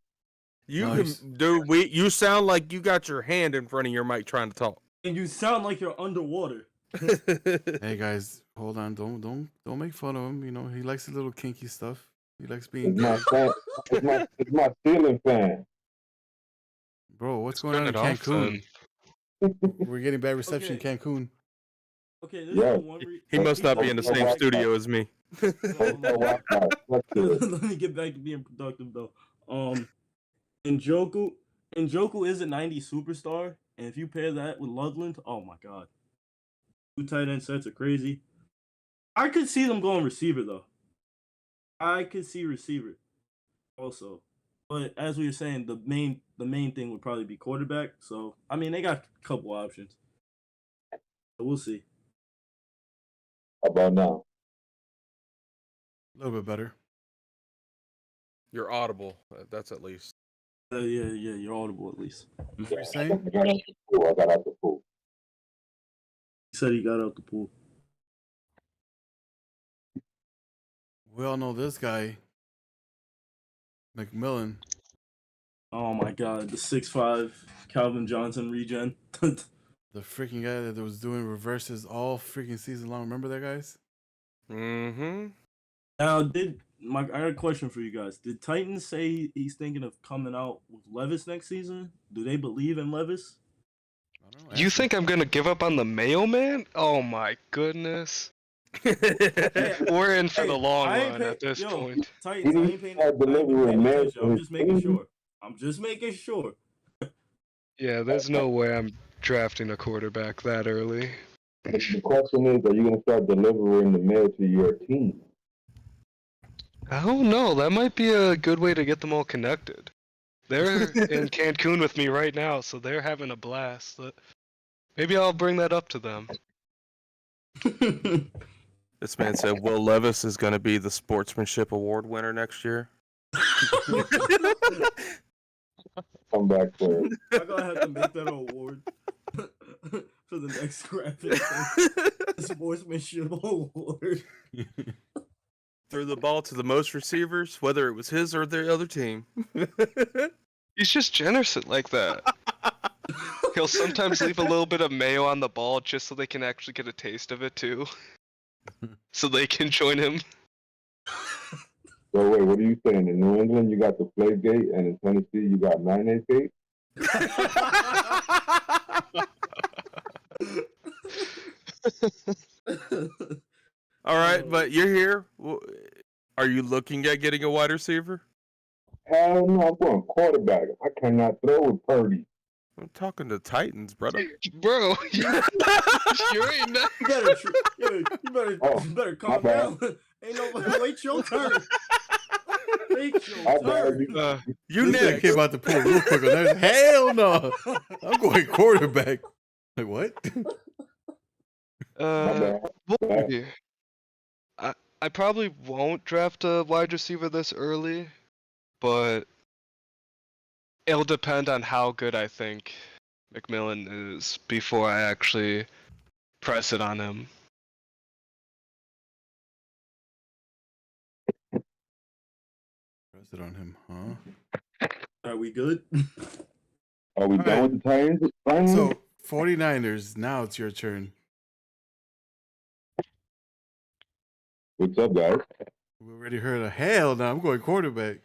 You Nice. can, dude. You sound like you got your hand in front of your mic trying to talk. And you sound like you're underwater. Hey guys, hold on. Don't make fun of him. You know, he likes a little kinky stuff. He likes being It's my gay. fan. It's my Steelers fan. Bro, what's Turn going on in it off, Cancun? then. We're getting bad reception Okay. in Cancun. Okay, this Yeah. is the one. He must not be in the Oh, same wow. studio as me. Let me get back to being productive though. Njoku is a 90 superstar, and if you pair that with Loveland, oh my God, 2 tight end sets are crazy. I could see them going receiver though. I could see receiver also, but as we were saying, the main thing would probably be quarterback. So I mean, they got a couple options. So we'll see. How about now? A little bit better. You're audible. That's at least. Yeah, you're audible at least. What were you saying? I got out the pool. He said he got out the pool. We all know this guy, McMillan. Oh my God, the 6'5" Calvin Johnson regen. The freaking guy that was doing reverses all freaking season long. Remember that, guys? Mm-hmm. Now, I got a question for you guys. Did Titans say he's thinking of coming out with Levis next season? Do they believe in Levis? I don't know. You think I'm gonna give up on the mailman? Oh my goodness. We're in for the long run at this point. Titans, I ain't paying attention. I'm just making sure. Yeah, there's no way I'm drafting a quarterback that early. The question is, are you going to start delivering the mail to your team? I don't know. That might be a good way to get them all connected. They're in Cancun with me right now, so they're having a blast. Maybe I'll bring that up to them. This man said Will Levis is going to be the Sportsmanship Award winner next year. Come back for it. I'm going to have to make that an award for the next graphic. Sportsmanship Award. Threw the ball to the most receivers, whether it was his or the other team. He's just generous like that. He'll sometimes leave a little bit of mayo on the ball just so they can actually get a taste of it too. So they can join him. So wait, what are you saying? In New England, you got the Flake Gate, and in Tennessee, you got Mayonnaise Gate? All right, but you're here. Are you looking at getting a wide receiver? Hell no, I'm going quarterback. I cannot throw with Purdy. I'm talking to Titans, brother. Bro, you ain't not. You better calm down. Ain't nobody. Wait your turn. Wait your turn. You this next. came out the pool real quick. Hell no. I'm going quarterback. Like what? We'll see. I probably won't draft a wide receiver this early, but it'll depend on how good I think McMillan is before I actually press it on him. Press it on him, huh? Are we good? Are we done with the Titans? Finally? So 49ers, now it's your turn. What's up, guys? We already heard a hell no, I'm going quarterback.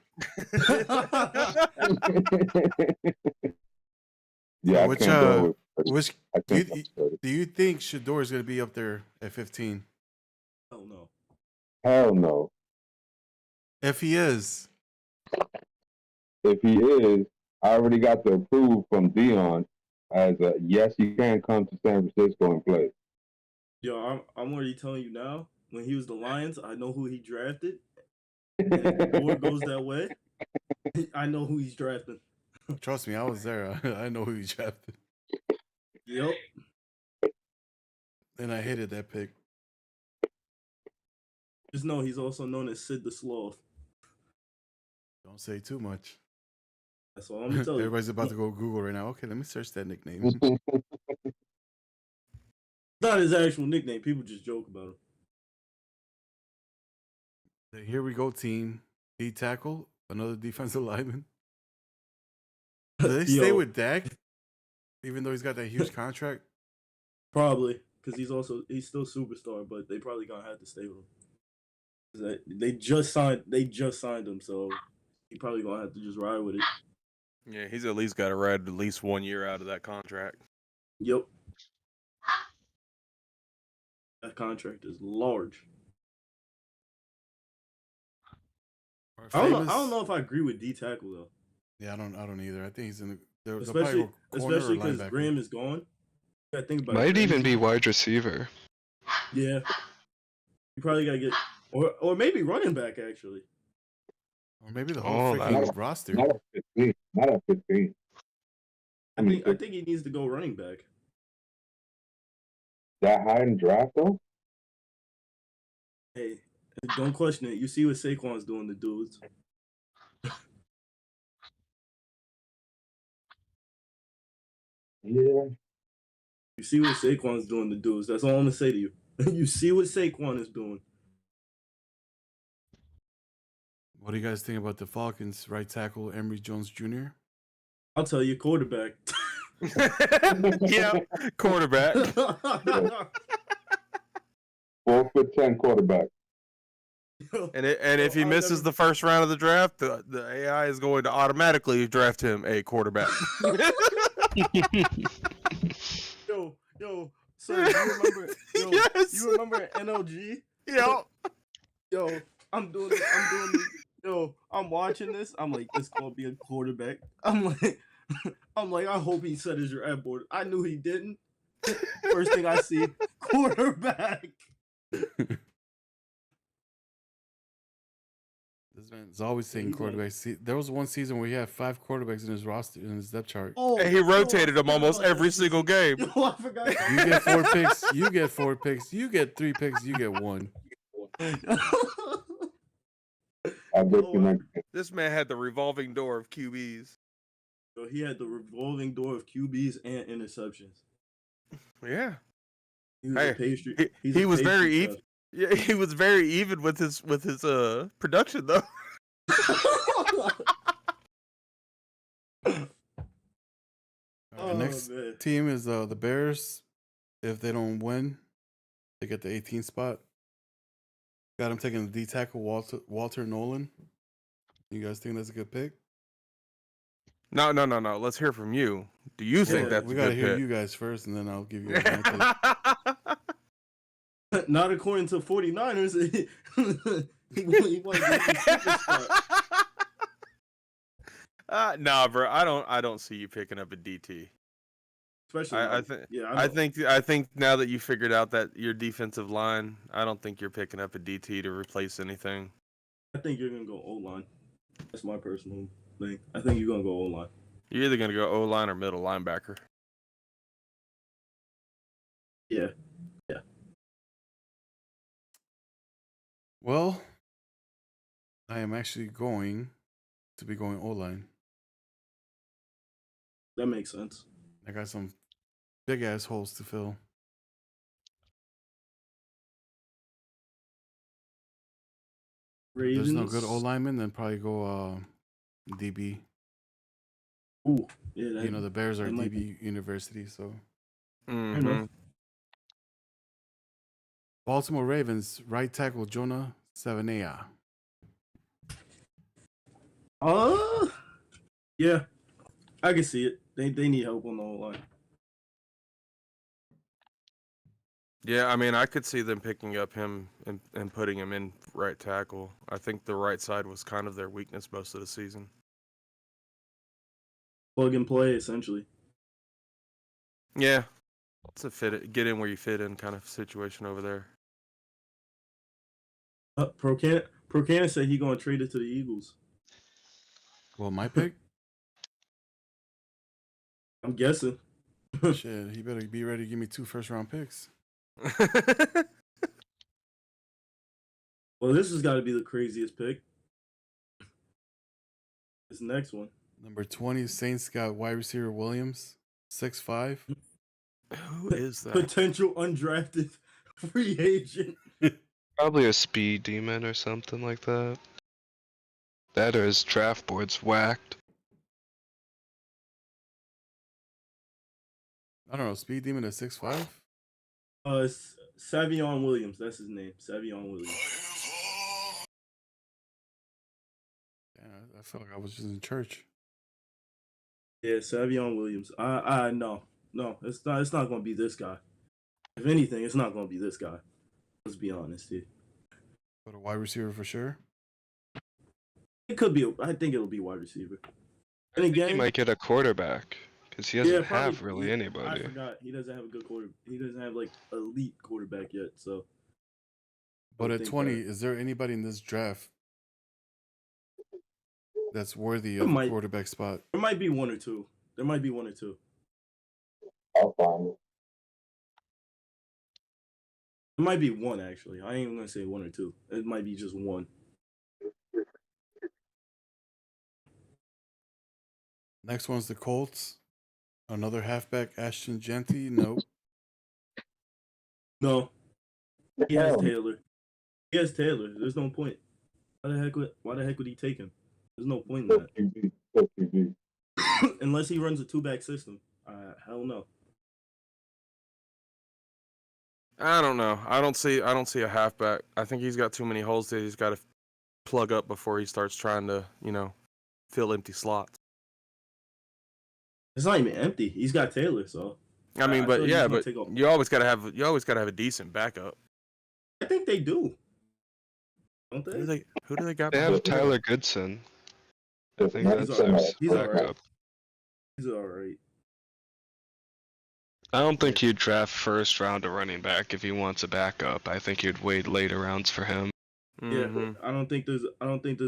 Yeah, which do you think Shador is going to be up there at 15? Hell no. Hell no. If he is. If he is, I already got the approval from Dion as a yes, he can come to San Francisco and play. Yo, I'm already telling you now. When he was the Lions, I know who he drafted. And if the board goes that way, I know who he's drafting. Trust me, I was there. I know who he drafted. Yep. And I hated that pick. Just know he's also known as Sid the Sloth. Don't say too much. That's all I'm gonna tell you. Everybody's about to go Google right now. Okay, let me search that nickname. Not his actual nickname. People just joke about him. Here we go, team. D tackle, another defensive lineman. Do they stay with Dak, even though he's got that huge contract? Probably, because he's still superstar, but they probably gonna have to stay with him. They just signed him, so he probably gonna have to just ride with it. Yeah, he's at least got to ride at least 1 year out of that contract. Yep. That contract is large. I don't know if I agree with D tackle though. Yeah, I don't either. I think he's in the especially because Graham is gone. You gotta think about Might it. even be wide receiver. Yeah. You probably gotta get or maybe running back actually. Or maybe the whole freaking roster. Not at 15. Not at 15. I think he needs to go running back. That high in draft though? Hey, don't question it. You see what Saquon's doing to dudes. Yeah. You see what Saquon's doing to dudes. That's all I'm gonna say to you. You see what Saquon is doing. What do you guys think about the Falcons right tackle Emory Jones Jr.? I'll tell you, quarterback. Yeah, quarterback. 4'10" quarterback. And if he misses the first round of the draft, the AI is going to automatically draft him a quarterback. Yo, sir, you remember? Yo, Yes. You remember NLG? Yo, I'm doing this. Yo, I'm watching this. I'm like, this gonna be a quarterback. I'm like, I hope he set his draft board. I knew he didn't. First thing I see, quarterback. This man's always saying quarterbacks. See, there was one season where he had 5 quarterbacks in his roster, in his depth chart. And he rotated them almost every single game. Yo, I forgot. You get 4 picks. You get 4 picks. You get 3 picks. You get 1. This man had the revolving door of QBs. So he had the revolving door of QBs and interceptions. Yeah. He was a pastry. He was very even. Yeah, he was very even with his production though. Next team is the Bears. If they don't win, they get the 18th spot. Got him taking the D tackle Walter Nolan. You guys think that's a good pick? No. Let's hear from you. Do you think that's a good pick? We gotta hear you guys first, and then I'll give you my pick. Not according to 49ers. he Nah, bro. I don't see you picking up a DT. Especially, I think now that you figured out that your defensive line, I don't think you're picking up a DT to replace anything. I think you're gonna go O-line. That's my personal thing. I think you're gonna go O-line. You're either gonna go O-line or middle linebacker. Yeah. Well, I am actually going to be going O-line. That makes sense. I got some big ass holes to fill. Ravens. If there's no good O-lineman, then probably go DB. Ooh, yeah. The Bears are DB university, so. Mm-hmm. Baltimore Ravens right tackle Jonah Savanea. Yeah, I can see it. They need help on the O-line. Yeah, I mean, I could see them picking up him and putting him in right tackle. I think the right side was kind of their weakness most of the season. Plug and play, essentially. Yeah, it's a get in where you fit in kind of situation over there. Pro Cannon said he gonna trade it to the Eagles. Well, my pick? I'm guessing. Shit, he better be ready to give me 2 first-round picks. Well, this has got to be the craziest pick. This next one. Number 20, Saints got wide receiver Williams, 6'5". Who is that? Potential undrafted free agent. Probably a speed demon or something like that. That or his draft board's whacked. I don't know, speed demon at 6'5"? Savion Williams. That's his name. Savion Williams. Yeah, I felt like I was just in church. Yeah, Savion Williams. No, it's not. It's not going to be this guy. If anything, it's not going to be this guy. Let's be honest here. But a wide receiver for sure. It could be. I think it'll be wide receiver. And He again, might get a quarterback because he doesn't have really anybody. I forgot he doesn't have a good quarter. He doesn't have like elite quarterback yet. So, But at 20, is there anybody in this draft that's worthy of a quarterback spot? There might be one or two. I'll find it. It might be one, actually. I ain't even going to say one or two. It might be just one. Next one's the Colts. Another halfback, Ashton Genty. Nope. No. He has Taylor. There's no point. Why the heck would he take him? There's no point in that. Unless he runs a 2-back system. Hell no. I don't know. I don't see a halfback. I think he's got too many holes that he's got to plug up before he starts trying to, fill empty slots. It's not even empty. He's got Taylor, so. I mean, but you always gotta have a decent backup. I think they do. Don't they? Who do they got? They have Tyler Goodson. I think that's he's backup. all right. He's all right. I don't think he'd draft first round a running back if he wants a backup. I think he'd wait later rounds for him. Mm-hmm. Yeah, I don't think there's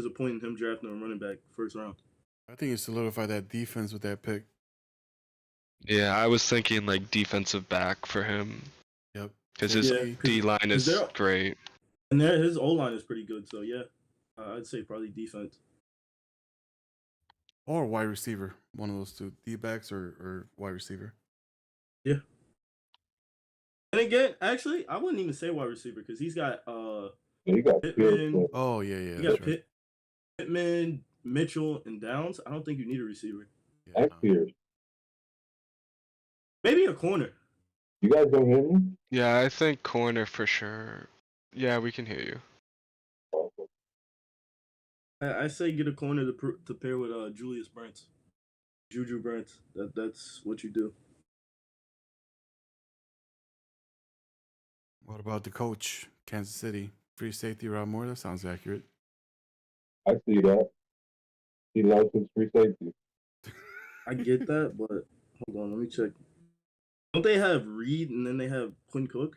a point in him drafting a running back first round. I think you solidify that defense with that pick. Yeah, I was thinking like defensive back for him. Yep. Because his D-line is great. And his O-line is pretty good, so yeah. I'd say probably defense. Or wide receiver. One of those two. D-backs or wide receiver. Yeah. And again, actually, I wouldn't even say wide receiver because he's got Pittman. Oh, yeah. You got Pittman, Mitchell, and Downs. I don't think you need a receiver. Yeah, Maybe a corner. You guys don't hear me? Yeah, I think corner for sure. Yeah, we can hear you. I say get a corner to pair with Julius Brents. Juju Brents. That's what you do. What about the coach? Kansas City. Free safety, Rob Moore. That sounds accurate. I see that. He likes his free safety. I get that, but hold on, let me check. Don't they have Reed and then they have Quinn Cook?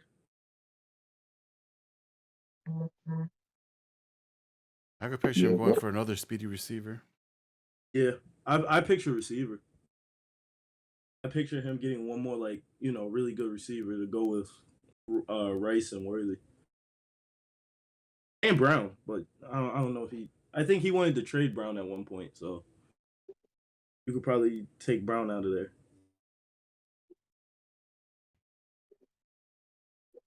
I could picture him going for another speedy receiver. Yeah, I picture receiver. I picture him getting one more really good receiver to go with Rice and Worthy. And Brown, but I don't know if I think he wanted to trade Brown at one point, so you could probably take Brown out of there.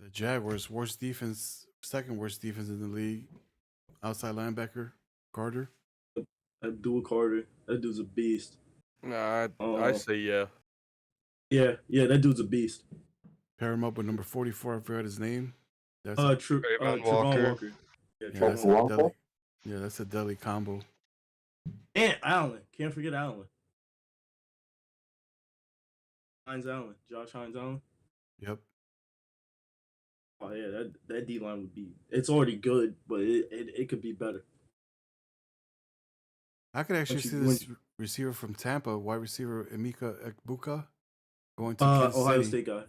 The Jaguars' worst defense, second worst defense in the league. Outside linebacker, Carter. Abdul Carter. That dude's a beast. Nah, I say yeah. Yeah, that dude's a beast. Pair him up with number 44. I forgot his name. That's Trayvon Walker. Yeah, that's a deadly combo. And Allen. Can't forget Allen. Josh Hines Allen. Yep. Oh yeah, that D line would be. It's already good, but it could be better. I could actually see this receiver from Tampa, wide receiver Emeka Egbuka. Going to Kansas Ohio City. State guy.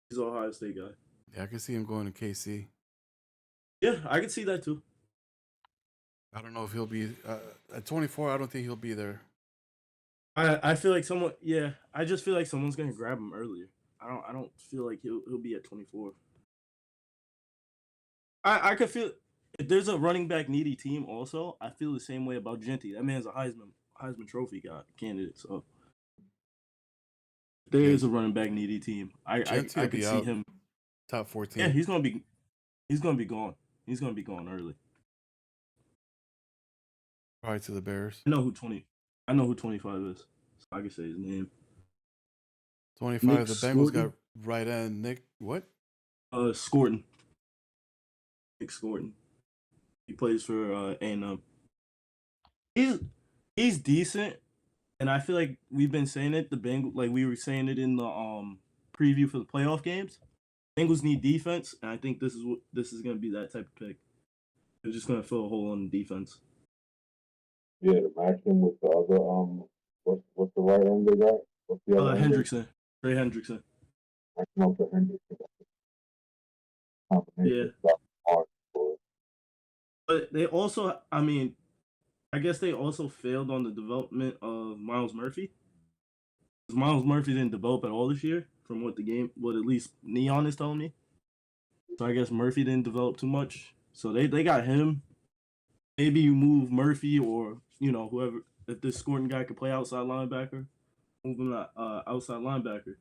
He's an Ohio State guy. Yeah, I can see him going to KC. Yeah, I can see that too. I don't know if he'll be at 24. I don't think he'll be there. I feel like someone. Yeah, I just feel like someone's gonna grab him earlier. I don't feel like he'll be at 24. I could feel if there's a running back needy team. Also, I feel the same way about Genty. That man's a Heisman Trophy guy candidate. So if there is a running back needy team. I could see him top 14. Yeah, he's gonna be gone. He's gonna be gone early. Probably to the Bears. I know who 25 is. So I can say his name. 25. Nick The Bengals Scorton. got right end. Nick what? Scorton. Nick Scorton. He plays for A&M. He's decent, and I feel like we've been saying it. The Bengals, like we were saying it in the preview for the playoff games. Bengals need defense, and I think this is going to be that type of pick. They're just going to fill a hole on defense. Yeah, to match him with the other what's the right end they got? What's the other Hendrickson, Trey Hendrickson. I know for Hendrickson. Yeah. But they also, I guess they also failed on the development of Miles Murphy. Miles Murphy didn't develop at all this year, from what at least Neon is telling me. So I guess Murphy didn't develop too much. So they got him. Maybe you move Murphy or whoever. If this Scorton guy could play outside linebacker, move him to outside linebacker.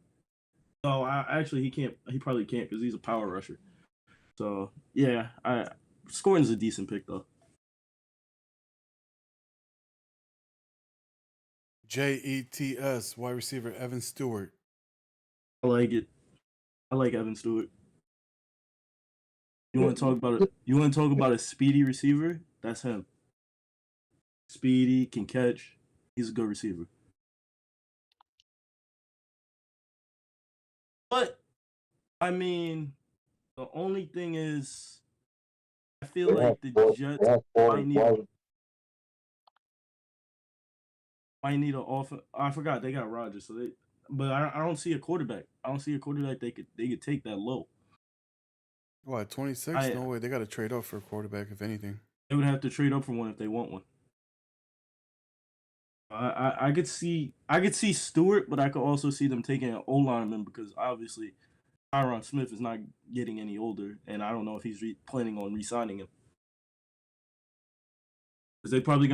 No, he can't. He probably can't because he's a power rusher. So yeah, Scorton's a decent pick though. JETS wide receiver Evan Stewart. I like it. I like Evan Stewart. You want to talk about it? You want to talk about a speedy receiver? That's him. Speedy, can catch. He's a good receiver. But the only thing is, I feel like the Jets might need an offense. I forgot they got Rodgers, but I don't see a quarterback. I don't see a quarterback they could take that low. What, 26? No way. They got to trade up for a quarterback, if anything. They would have to trade up for one if they want one. I could see Stewart, but I could also see them taking an O-lineman because obviously Tyron Smith is not getting any older, and I don't know if he's planning on re-signing him. Because they're probably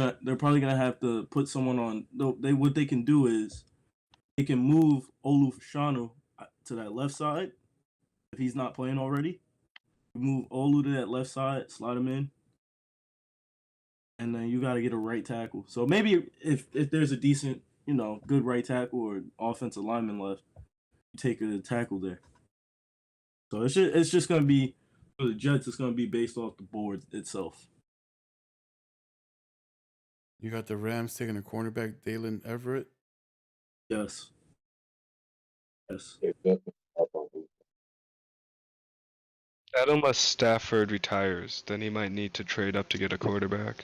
gonna have to put someone on. What they can do is they can move Olu Fashanu to that left side if he's not playing already. Move Olu to that left side, slide him in. And then you got to get a right tackle. So maybe if there's a decent, good right tackle or offensive lineman left, you take a tackle there. So it's just going to be, for the Jets, it's going to be based off the board itself. You got the Rams taking a cornerback, Dalen Everett. Yes. That unless Stafford retires, then he might need to trade up to get a quarterback.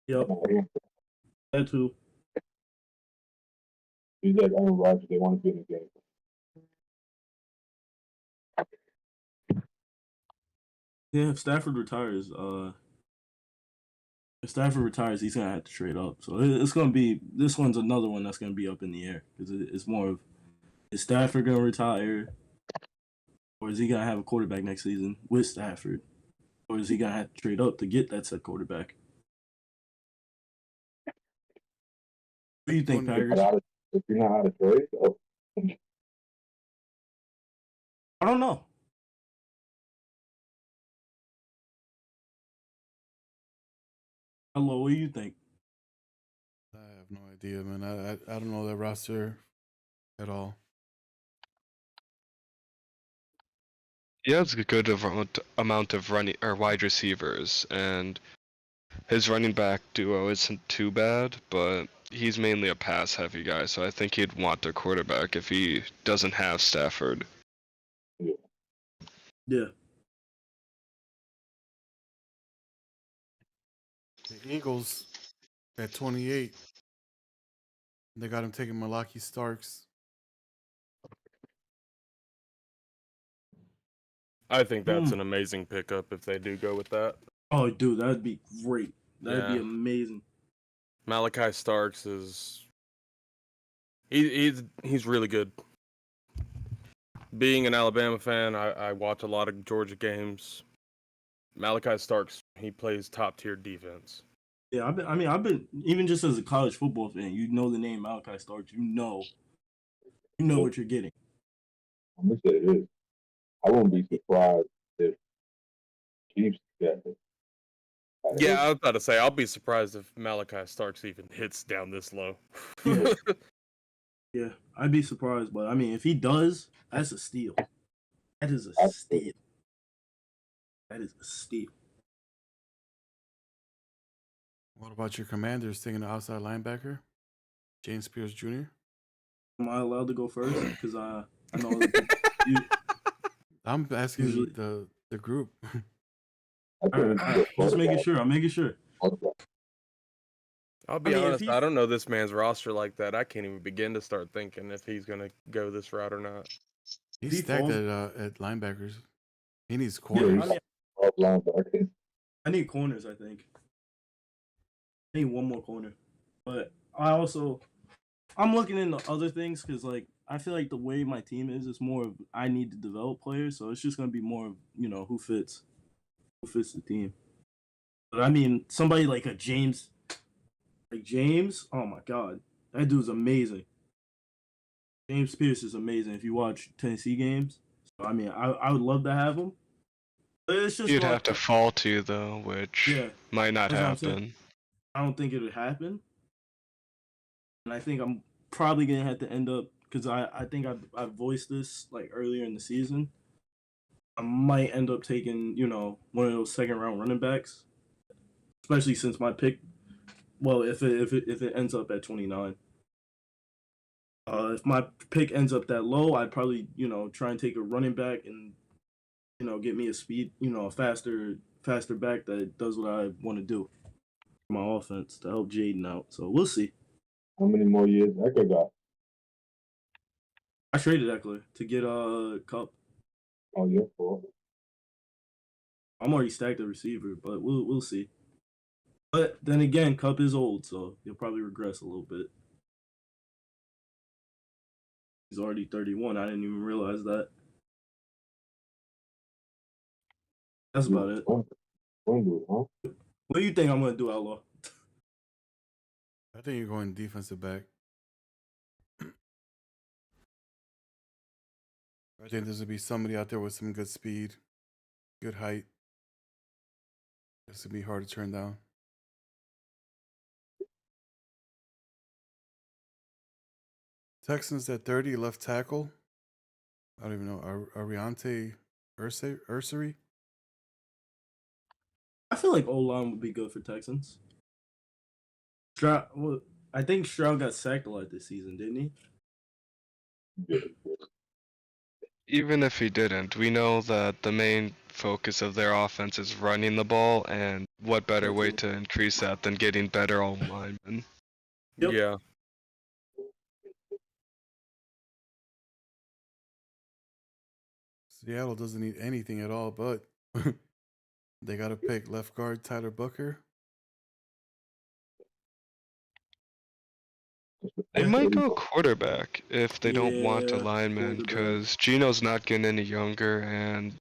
Yep. That too. He's like Aaron Rodgers. They want to be in the game. Yeah, if Stafford retires, he's gonna have to trade up. So it's gonna be, this one's another one that's gonna be up in the air because it's more of, is Stafford gonna retire, or is he gonna have a quarterback next season with Stafford, or is he gonna have to trade up to get that said quarterback? What do you think, Packers? If you know how to trade, I don't know. Hello, what do you think? I have no idea, man. I don't know that roster at all. He has a good amount of running or wide receivers, and his running back duo isn't too bad, but he's mainly a pass-heavy guy, so I think he'd want a quarterback if he doesn't have Stafford. Yeah. The Eagles at 28. They got him taking Malaki Starks. I think that's an amazing pickup if they do go with that. Oh, dude, that'd be great. That'd be amazing. Malachi Starks is he's really good. Being an Alabama fan, I watch a lot of Georgia games. Malachi Starks, he plays top tier defense. Yeah, I've been even just as a college football fan, you know the name Malachi Starks. You know what you're getting. I'm gonna say this. I won't be surprised if Chiefs get it. Yeah, I was about to say, I'll be surprised if Malachi Starks even hits down this low. Yeah, I'd be surprised, but I mean, if he does, that's a steal. That is a steal. That is a steal. What about your Commanders taking the outside linebacker, James Pierce Jr.? Am I allowed to go first? Because I know I'm asking usually the group. Just making sure. I'm making sure. I'll be honest, I don't know this man's roster like that. I can't even begin to start thinking if he's going to go this route or not. He's stacked at linebackers. He needs corners. I need corners, I think. I need one more corner. But I'm looking into other things because, like, I feel like the way my team is more of I need to develop players. So it's just going to be more of, who fits the team. But, I mean, somebody like a James... Like James, oh my God, that dude's amazing. James Pierce is amazing. If you watch Tennessee games, so I mean, I would love to have him. But it's just you'd have to fall to though, which might not happen. I don't think it would happen, and I think I'm probably gonna have to end up because I think I voiced this like earlier in the season. I might end up taking one of those second round running backs, especially since my pick. Well, if it ends up at 29, if my pick ends up that low, I'd probably try and take a running back and get me a speed, a faster back that does what I want to do for my offense to help Jaden out. So we'll see. How many more years Eckler got? I traded Eckler to get Cup. Oh, yeah, cool. I'm already stacked at receiver, but we'll see. But then again, Cup is old, so he'll probably regress a little bit. He's already 31. I didn't even realize that. That's about it. What do you think I'm going to do, Outlaw? I think you're going defensive back. I think there's going to be somebody out there with some good speed, good height. This would be hard to turn down. Texans at 30, left tackle. I don't even know. Ariante Ursery? I feel like O-line would be good for Texans. I think Stroud got sacked a lot this season, didn't he? Even if he didn't, we know that the main focus of their offense is running the ball, and what better way to increase that than getting better O-linemen? Yep. Yeah. Seattle doesn't need anything at all, but they got to pick left guard Tyler Booker. They might go quarterback if they don't want a lineman, because Gino's not getting any younger, and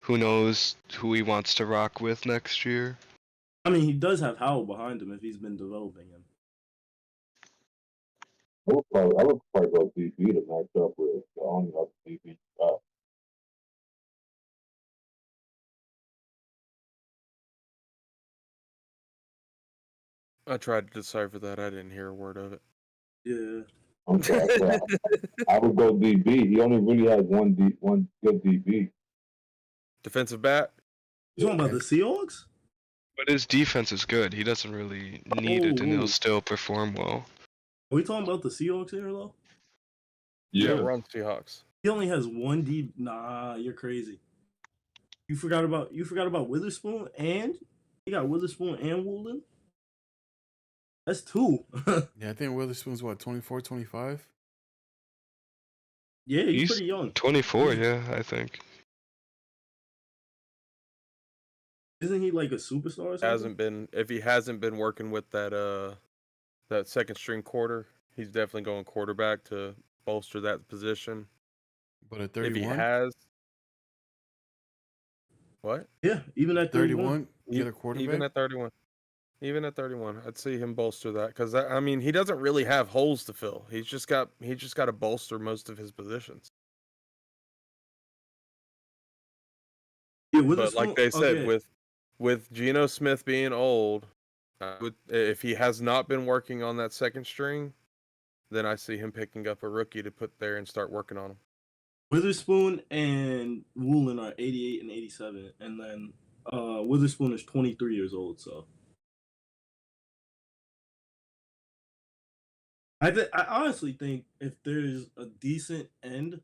who knows who he wants to rock with next year. I mean, he does have Howell behind him if he's been developing him. I would probably go DB to match up with the only other DB. I tried to decipher that. I didn't hear a word of it. Yeah. I would go DB. He only really has one good DB. Defensive back? You talking about the Seahawks? But his defense is good. He doesn't really need it, and he'll still perform well. Are we talking about the Seahawks here, though? Yeah, run Seahawks. He only has one D. Nah, you're crazy. You forgot about Witherspoon, and he got Witherspoon and Woolen. That's two. Yeah, I think Witherspoon's 24, 25? Yeah, he's pretty young. 24, yeah, I think. Isn't he like a superstar or something? Hasn't been if he hasn't been working with that second string quarter, he's definitely going quarterback to bolster that position. But at If he 31, has what? Yeah, even at 31. get a quarterback. Even at 31, I'd see him bolster that because I mean he doesn't really have holes to fill. He's just got to bolster most of his positions. Yeah, But like they said, with Geno Smith being old, if he has not been working on that second string, then I see him picking up a rookie to put there and start working on him. Witherspoon and Woolen are 88 and 87, and then Witherspoon is 23 years old. So I honestly think if there's a decent end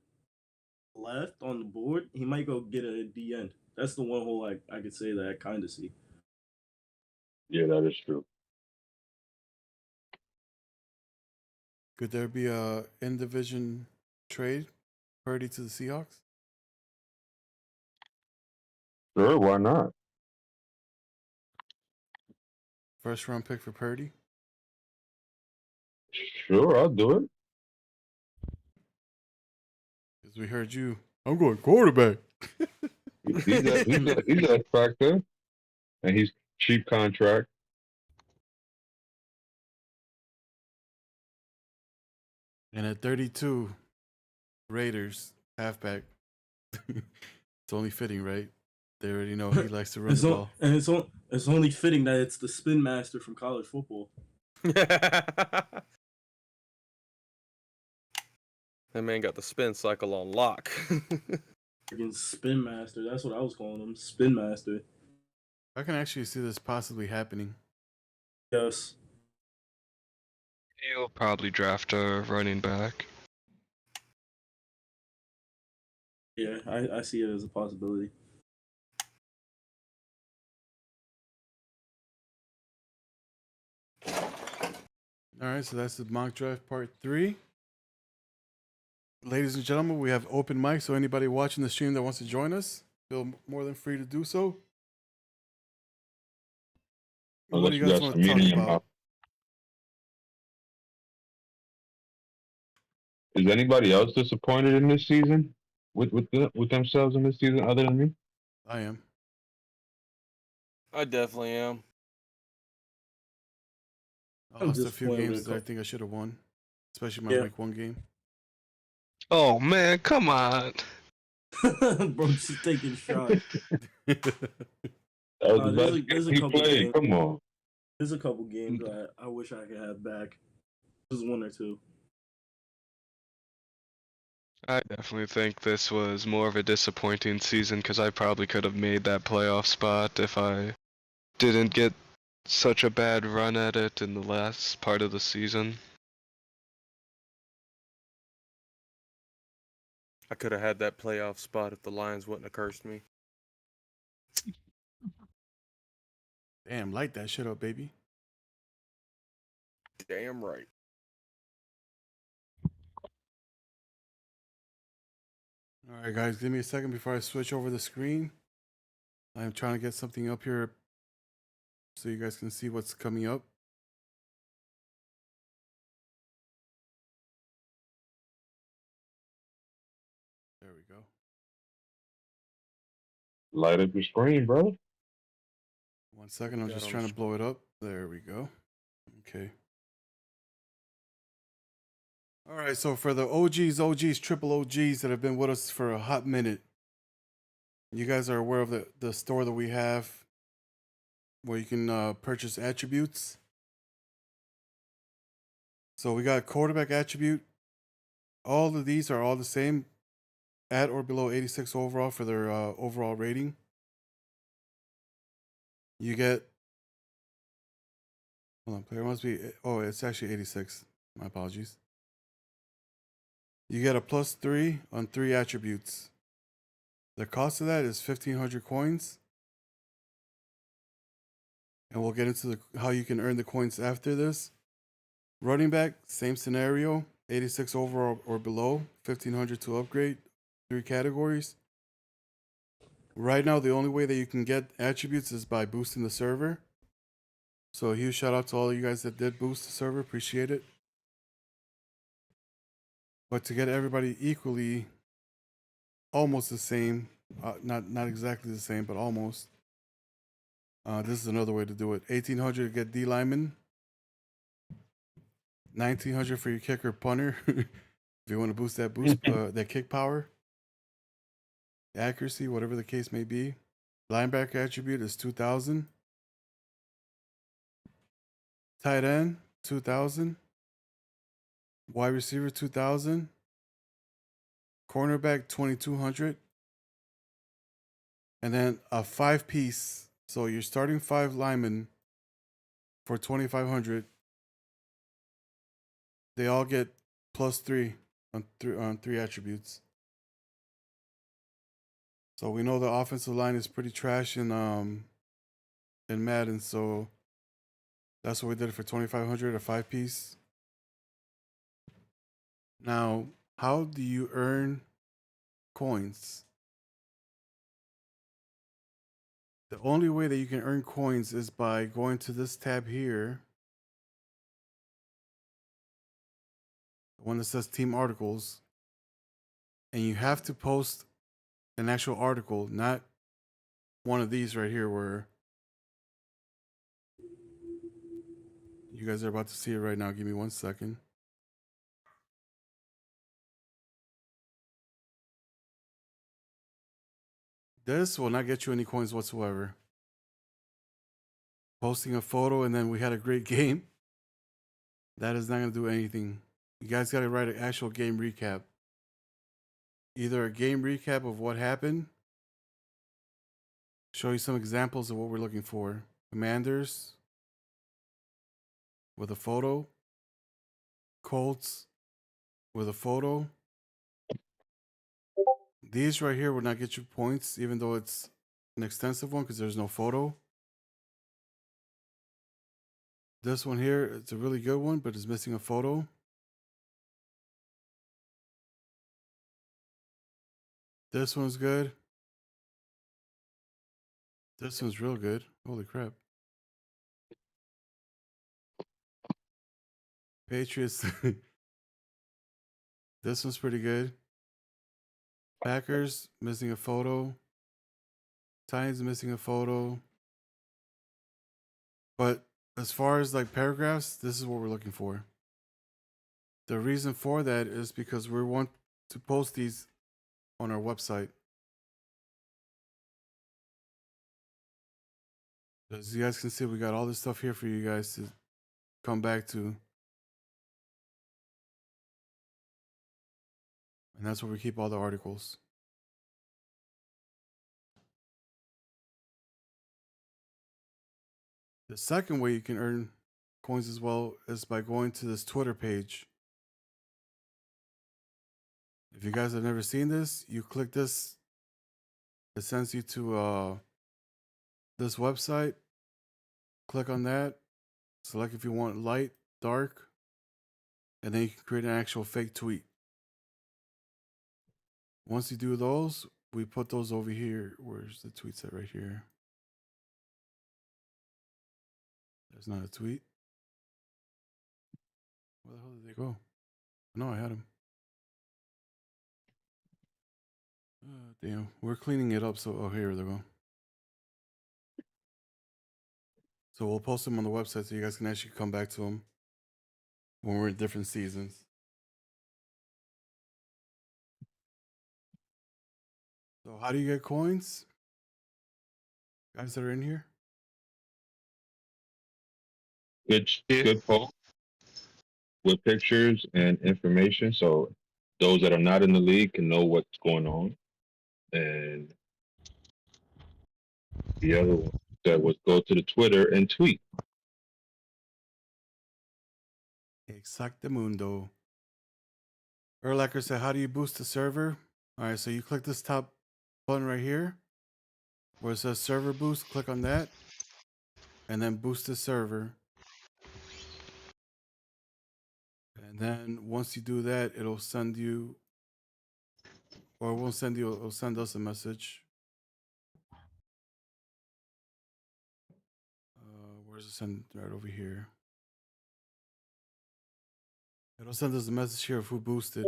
left on the board, he might go get a D end. That's the one hole I could say that I kind of see. Yeah, that is true. Could there be a in division trade, Purdy to the Seahawks? Sure, why not? First round pick for Purdy. Sure, I'll do it. Because we heard you. I'm going quarterback. He's a factor, and he's cheap contract. And at 32, Raiders halfback. It's only fitting, right? They already know he likes to run the ball. And it's only fitting that it's the spin master from college football. That man got the spin cycle on lock. Freaking spin master. That's what I was calling him. Spin master. I can actually see this possibly happening. Yes. He'll probably draft a running back. Yeah, I see it as a possibility. All right, so that's the mock draft part 3. Ladies and gentlemen, we have open mic, so anybody watching the stream that wants to join us, feel more than free to do so. What do you guys want to talk about? Is anybody else disappointed in this season with themselves in this season other than me? I am. I definitely am. I lost a few games that I think I should have won, especially my week 1 game. Oh man, come on. Bro, just taking shots. There's a couple games. Come on. There's a couple games I wish I could have back. Just 1 or 2. I definitely think this was more of a disappointing season because I probably could have made that playoff spot if I didn't get such a bad run at it in the last part of the season. I could have had that playoff spot if the Lions wouldn't have cursed me. Damn, light that shit up, baby. Damn right. All right, guys, give me a second before I switch over the screen. I'm trying to get something up here so you guys can see what's coming up. There we go. Light up your screen, bro. 1 second, I'm just trying to blow it up. There we go. Okay. All right, so for the OGs, triple OGs that have been with us for a hot minute, you guys are aware of the store that we have where you can purchase attributes. So we got quarterback attribute. All of these are all the same, at or below 86 overall for their overall rating. You get, hold on, player must be, oh, it's actually 86. My apologies. You get a +3 on 3 attributes. The cost of that is 1,500 coins. And we'll get into how you can earn the coins after this. Running back, same scenario, 86 overall or below, 1,500 to upgrade, 3 categories. Right now, the only way that you can get attributes is by boosting the server. So a huge shout out to all of you guys that did boost the server. Appreciate it. But to get everybody equally, almost the same, not exactly the same, but almost. This is another way to do it. 1,800 to get D lineman. 1,900 for your kicker punter. If you want to boost that that kick power, accuracy, whatever the case may be. Linebacker attribute is 2,000. Tight end 2,000. Wide receiver 2,000. Cornerback 2,200. And then a 5-piece. So you're starting 5 linemen for 2,500. They all get +3 on 3 attributes. So we know the offensive line is pretty trash in Madden, so that's what we did for 2,500, a 5-piece. Now, how do you earn coins? The only way that you can earn coins is by going to this tab here, the one that says Team Articles, and you have to post an actual article, not one of these right here where you guys are about to see it right now. Give me 1 second. This will not get you any coins whatsoever. Posting a photo and then we had a great game, that is not going to do anything. You guys got to write an actual game recap. Either a game recap of what happened, show you some examples of what we're looking for. Commanders with a photo. Colts with a photo. These right here would not get you points, even though it's an extensive one because there's no photo. This one here, it's a really good one, but it's missing a photo. This one's good. This one's real good. Holy crap. Patriots. This one's pretty good. Packers, missing a photo. Titans, missing a photo. But as far as like paragraphs, this is what we're looking for. The reason for that is because we want to post these on our website. As you guys can see, we got all this stuff here for you guys to come back to. And that's where we keep all the articles. The second way you can earn coins as well is by going to this Twitter page. If you guys have never seen this, you click this. It sends you to this website. Click on that. Select if you want light, dark, and then you can create an actual fake tweet. Once you do those, we put those over here. Where's the tweets at? Right here. There's not a tweet. Where the hell did they go? No, I had them. Damn, we're cleaning it up. So, oh, here they go. So we'll post them on the website so you guys can actually come back to them when we're in different seasons. So how do you get coins? Guys that are in here? Good post with pictures and information, so those that are not in the league can know what's going on. And the other one that was go to the Twitter and tweet. Exactamundo. Erlacher said, how do you boost the server? All right, so you click this top button right here where it says server boost. Click on that and then boost the server. And then once you do that, it'll send you, or it won't send you, it'll send us a message. Where's it send? Right over here. It'll send us a message here of who boosted.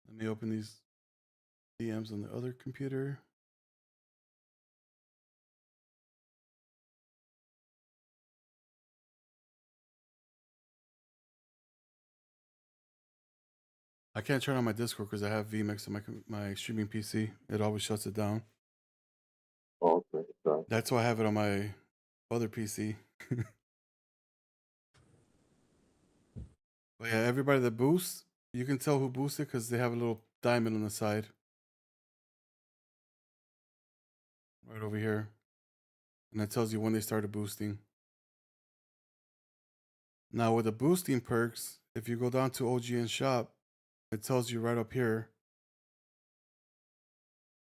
Let me open these DMs on the other computer. I can't turn on my Discord because I have vMix on my streaming PC. It always shuts it down. Oh, okay. Sorry. That's why I have it on my other PC. But yeah, everybody that boosts, you can tell who boosted because they have a little diamond on the side. Right over here. And that tells you when they started boosting. Now with the boosting perks, if you go down to OGN shop, it tells you right up here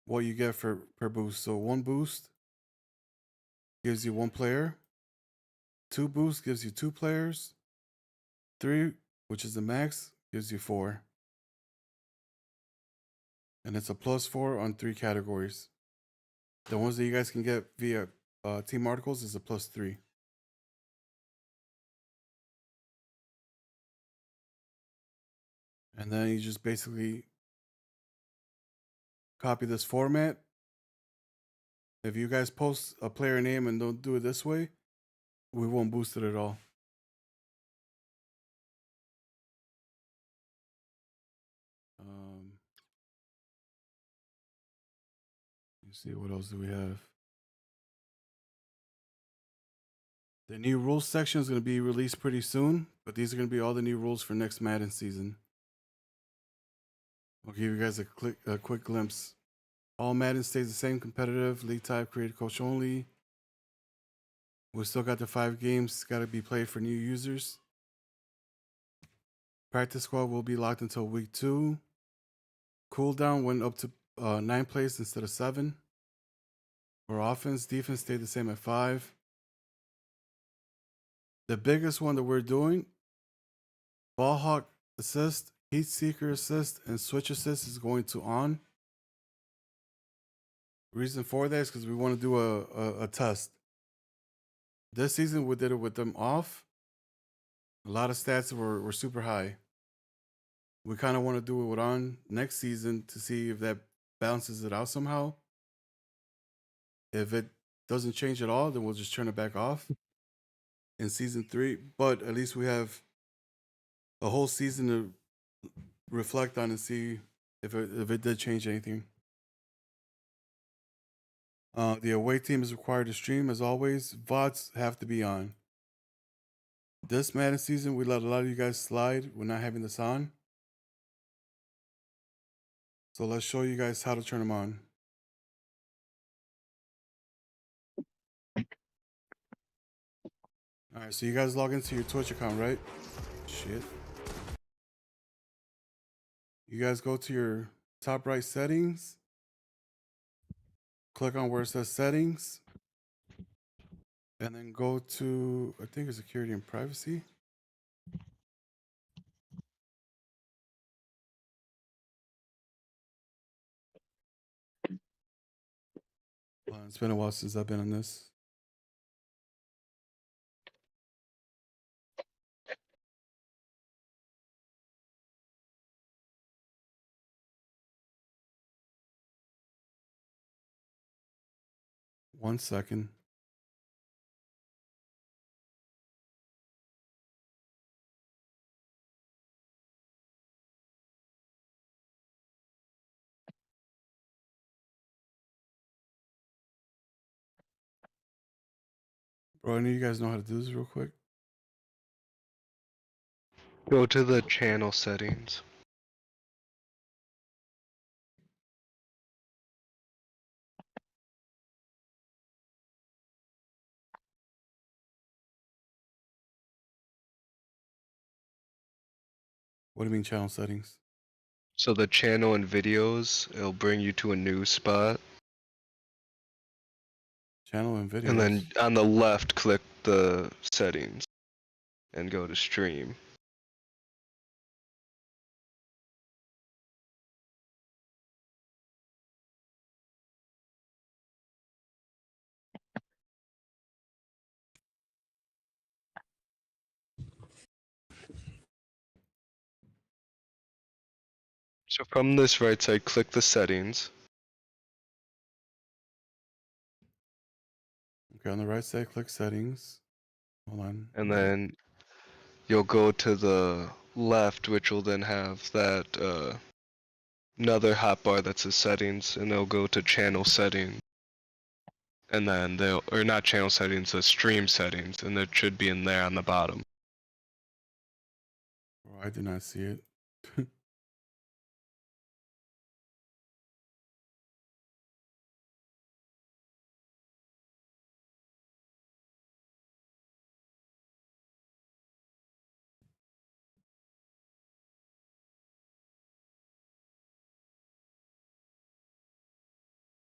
what you get per boost. So 1 boost gives you 1 player. 2 boosts gives you 2 players. 3, which is the max, gives you 4. And it's a +4 on 3 categories. The ones that you guys can get via team articles is a +3. And then you just basically copy this format. If you guys post a player name and don't do it this way, we won't boost it at all. Let's see, what else do we have? The new rules section is going to be released pretty soon, but these are going to be all the new rules for next Madden season. I'll give you guys a quick glimpse. All Madden stays the same: competitive, league type, creative coach only. We still got the 5 games got to be played for new users. Practice squad will be locked until week 2. Cooldown went up to 9 plays instead of 7. For offense, defense stayed the same at 5. The biggest one that we're doing, ball hawk assist, heat seeker assist, and switch assist is going to on. Reason for that is because we want to do a test. This season we did it with them off. A lot of stats were super high. We kind of want to do it with on next season to see if that balances it out somehow. If it doesn't change at all, then we'll just turn it back off in season 3. But at least we have a whole season to reflect on and see if it did change anything. The away team is required to stream as always. VODs have to be on. This Madden season, we let a lot of you guys slide. We're not having this on. So let's show you guys how to turn them on. All right, so you guys log into your Twitch account, right? Shit. You guys go to your top right settings. Click on where it says settings. And then go to, I think it's security and privacy. It's been a while since I've been on this. One second. Bro, any of you guys know how to do this real quick? Go to the channel settings. What do you mean channel settings? So the channel and videos, it'll bring you to a new spot. Channel and videos. And then on the left, click the settings and go to stream. So from this right side, click the settings. Okay, on the right side, click settings. Hold on. And then you'll go to the left, which will then have that another hotbar that says settings, and they'll go to channel settings. And then or not channel settings, the stream settings, and it should be in there on the bottom. Oh, I do not see it.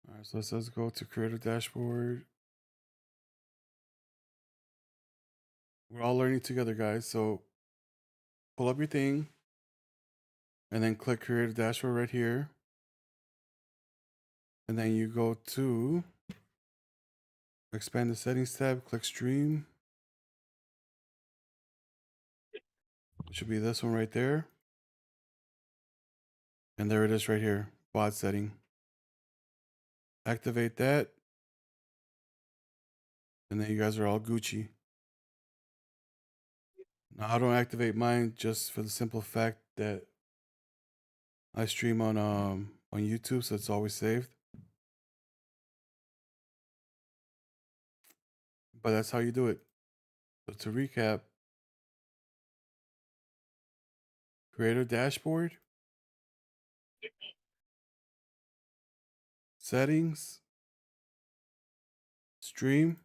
All right, so it says go to create a dashboard. We're all learning together, guys. So pull up your thing and then click create a dashboard right here. And then you go to expand the settings tab, click stream. It should be this one right there. And there it is right here, bot setting. Activate that. And then you guys are all Gucci. Now I don't activate mine just for the simple fact that I stream on YouTube, so it's always saved. But that's how you do it. So to recap, create a dashboard, settings, stream,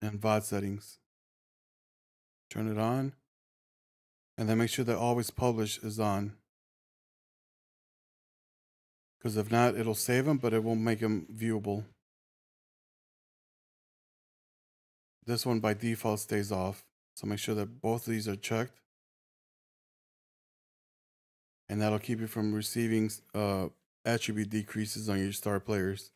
and VOD settings. Turn it on, and then make sure that always publish is on. Because if not, it'll save them, but it won't make them viewable. This one by default stays off. So make sure that both of these are checked. And that'll keep you from receiving attribute decreases on your star players.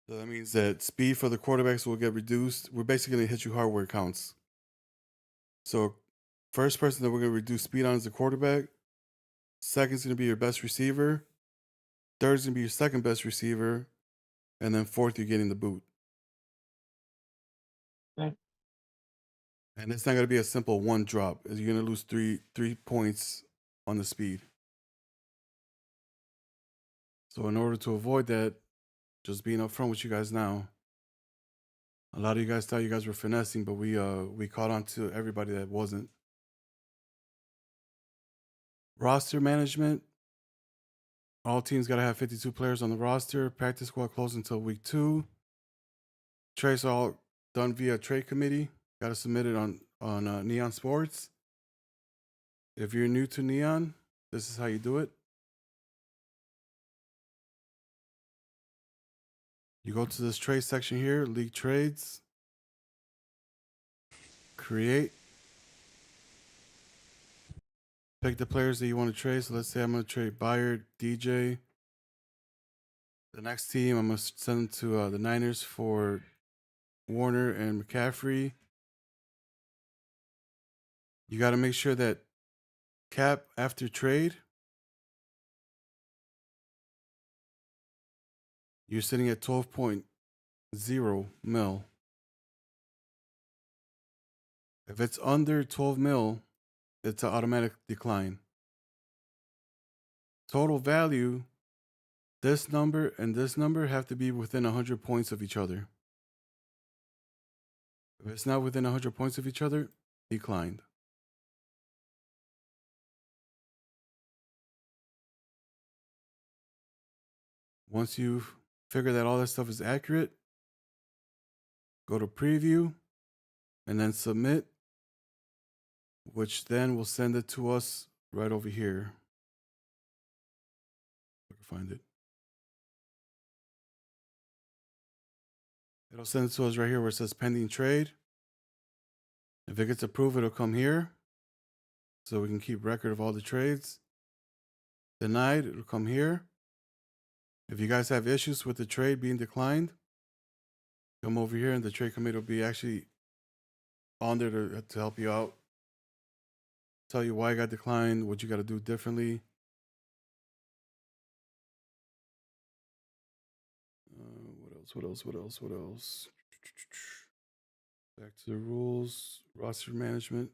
So that means that speed for the quarterbacks will get reduced. We're basically going to hit you hard where it counts. So first person that we're going to reduce speed on is the quarterback. Second's going to be your best receiver. Third's going to be your second best receiver. And then fourth, you're getting the boot. Okay. And it's not going to be a simple one drop. You're going to lose three points on the speed. So in order to avoid that, just being upfront with you guys now. A lot of you guys thought you guys were finessing, but we caught on to everybody that wasn't. Roster management. All teams got to have 52 players on the roster. Practice squad closed until week 2. Trades are all done via trade committee. Got to submit it on Neon Sports. If you're new to Neon, this is how you do it. You go to this trade section here, league trades, create, pick the players that you want to trade. So let's say I'm going to trade Byard, DJ. The next team, I'm going to send them to the Niners for Warner and McCaffrey. You got to make sure that cap after trade, you're sitting at 12.0 mil. If it's under 12 mil, it's an automatic decline. Total value, this number and this number have to be within 100 points of each other. If it's not within 100 points of each other, declined. Once you figure that all that stuff is accurate, go to preview and then submit, which then will send it to us right over here. I can find it. It'll send it to us right here where it says pending trade. If it gets approved, it'll come here. So we can keep record of all the trades. Denied, it'll come here. If you guys have issues with the trade being declined, come over here and the trade committee will be actually on there to help you out. tell you why I got declined, what you got to do differently. What else? Back to the rules, roster management.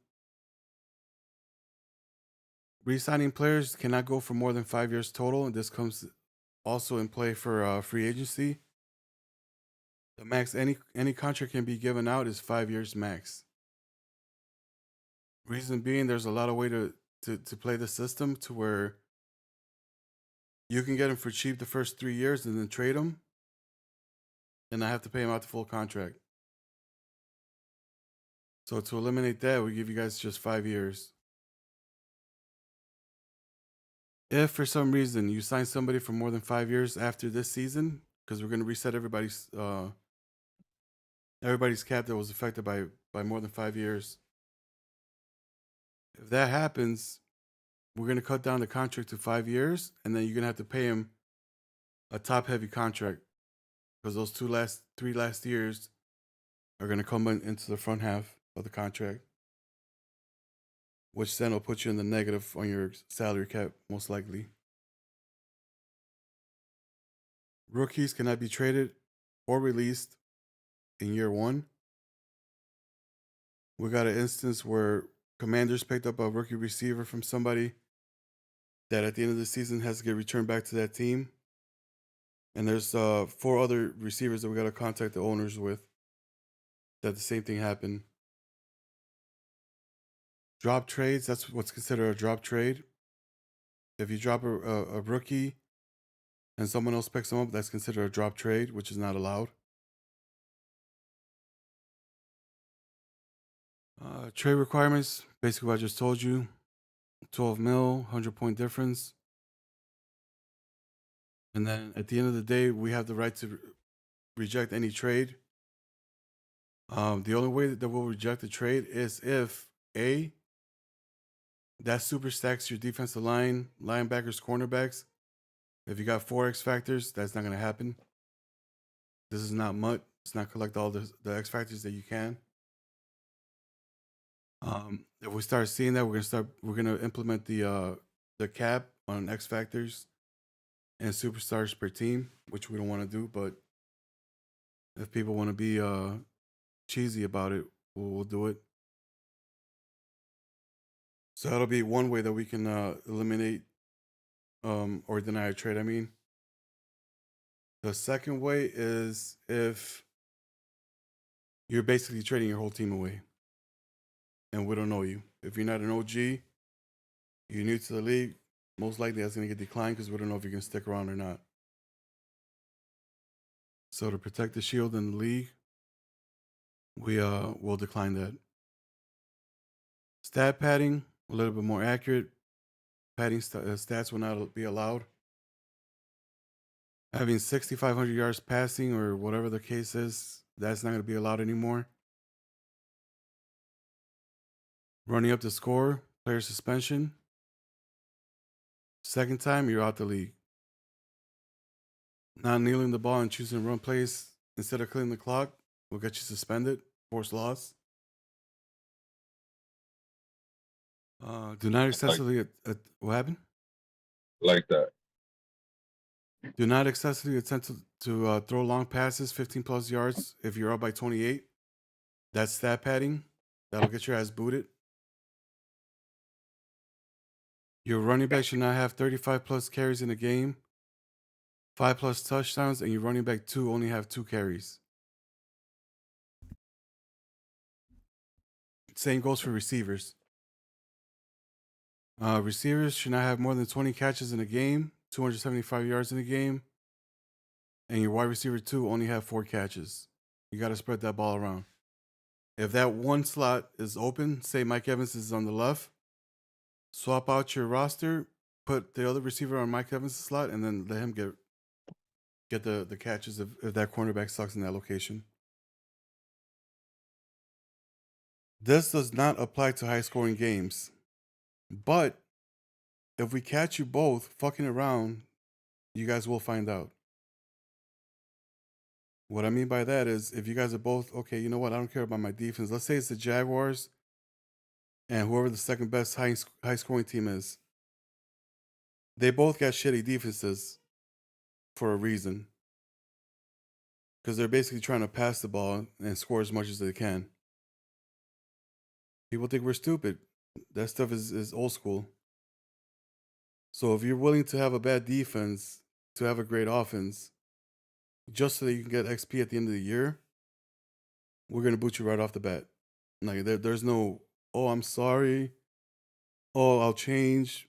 Re-signing players cannot go for more than 5 years total, and this comes also in play for free agency. The max any contract can be given out is 5 years max. Reason being, there's a lot of way to play the system to where you can get him for cheap the first 3 years and then trade him, and I have to pay him out the full contract. So to eliminate that, we give you guys just 5 years. If for some reason you sign somebody for more than 5 years after this season, because we're going to reset everybody's cap that was affected by more than 5 years. If that happens, we're going to cut down the contract to 5 years, and then you're going to have to pay him a top-heavy contract because those 3 last years are going to come into the front half of the contract, which then will put you in the negative on your salary cap, most likely. Rookies cannot be traded or released in year 1. We got an instance where Commanders picked up a rookie receiver from somebody that at the end of the season has to get returned back to that team. And there's 4 other receivers that we got to contact the owners with that the same thing happened. Drop trades, that's what's considered a drop trade. If you drop a rookie and someone else picks them up, that's considered a drop trade, which is not allowed. Trade requirements, basically what I just told you. 12 mil, 100-point difference. And then at the end of the day, we have the right to reject any trade. The only way that we'll reject a trade is if A, that super stacks your defensive line, linebackers, cornerbacks. If you got 4 X factors, that's not going to happen. This is not MUT. It's not collect all the X factors that you can. If we start seeing that, we're gonna implement the cap on X factors and superstars per team, which we don't want to do. But if people want to be cheesy about it, we'll do it. So that'll be one way that we can eliminate or deny a trade. I mean, the second way is if you're basically trading your whole team away, and we don't know you. If you're not an OG, you're new to the league, most likely that's going to get declined because we don't know if you're going to stick around or not. So to protect the shield in the league, we will decline that. Stat padding, a little bit more accurate. Padding stats will not be allowed. Having 6,500 yards passing or whatever the case is, that's not going to be allowed anymore. Running up the score, player suspension. Second time, you're out the league. Not kneeling the ball and choosing run plays instead of clearing the clock will get you suspended, forced loss. Do not excessively what happened? Like that. Do not excessively attempt to throw long passes, 15 plus yards if you're up by 28. That's stat padding. That'll get your ass booted. Your running back should not have 35 plus carries in a game, 5 plus touchdowns, and your running back 2 only have 2 carries. Same goes for receivers. Receivers should not have more than 20 catches in a game, 275 yards in a game, and your wide receiver 2 only have 4 catches. You got to spread that ball around. If that one slot is open, say Mike Evans is on the left, swap out your roster, put the other receiver on Mike Evans' slot, and then let him get the catches if that cornerback sucks in that location. This does not apply to high-scoring games. But if we catch you both fucking around, you guys will find out. What I mean by that is if you guys are both, okay, you know what, I don't care about my defense. Let's say it's the Jaguars and whoever the second best high scoring team is. They both got shitty defenses for a reason. Because they're basically trying to pass the ball and score as much as they can. People think we're stupid. That stuff is old school. So if you're willing to have a bad defense to have a great offense, just so that you can get XP at the end of the year, we're going to boot you right off the bat. Like there's no, oh, I'm sorry. Oh, I'll change.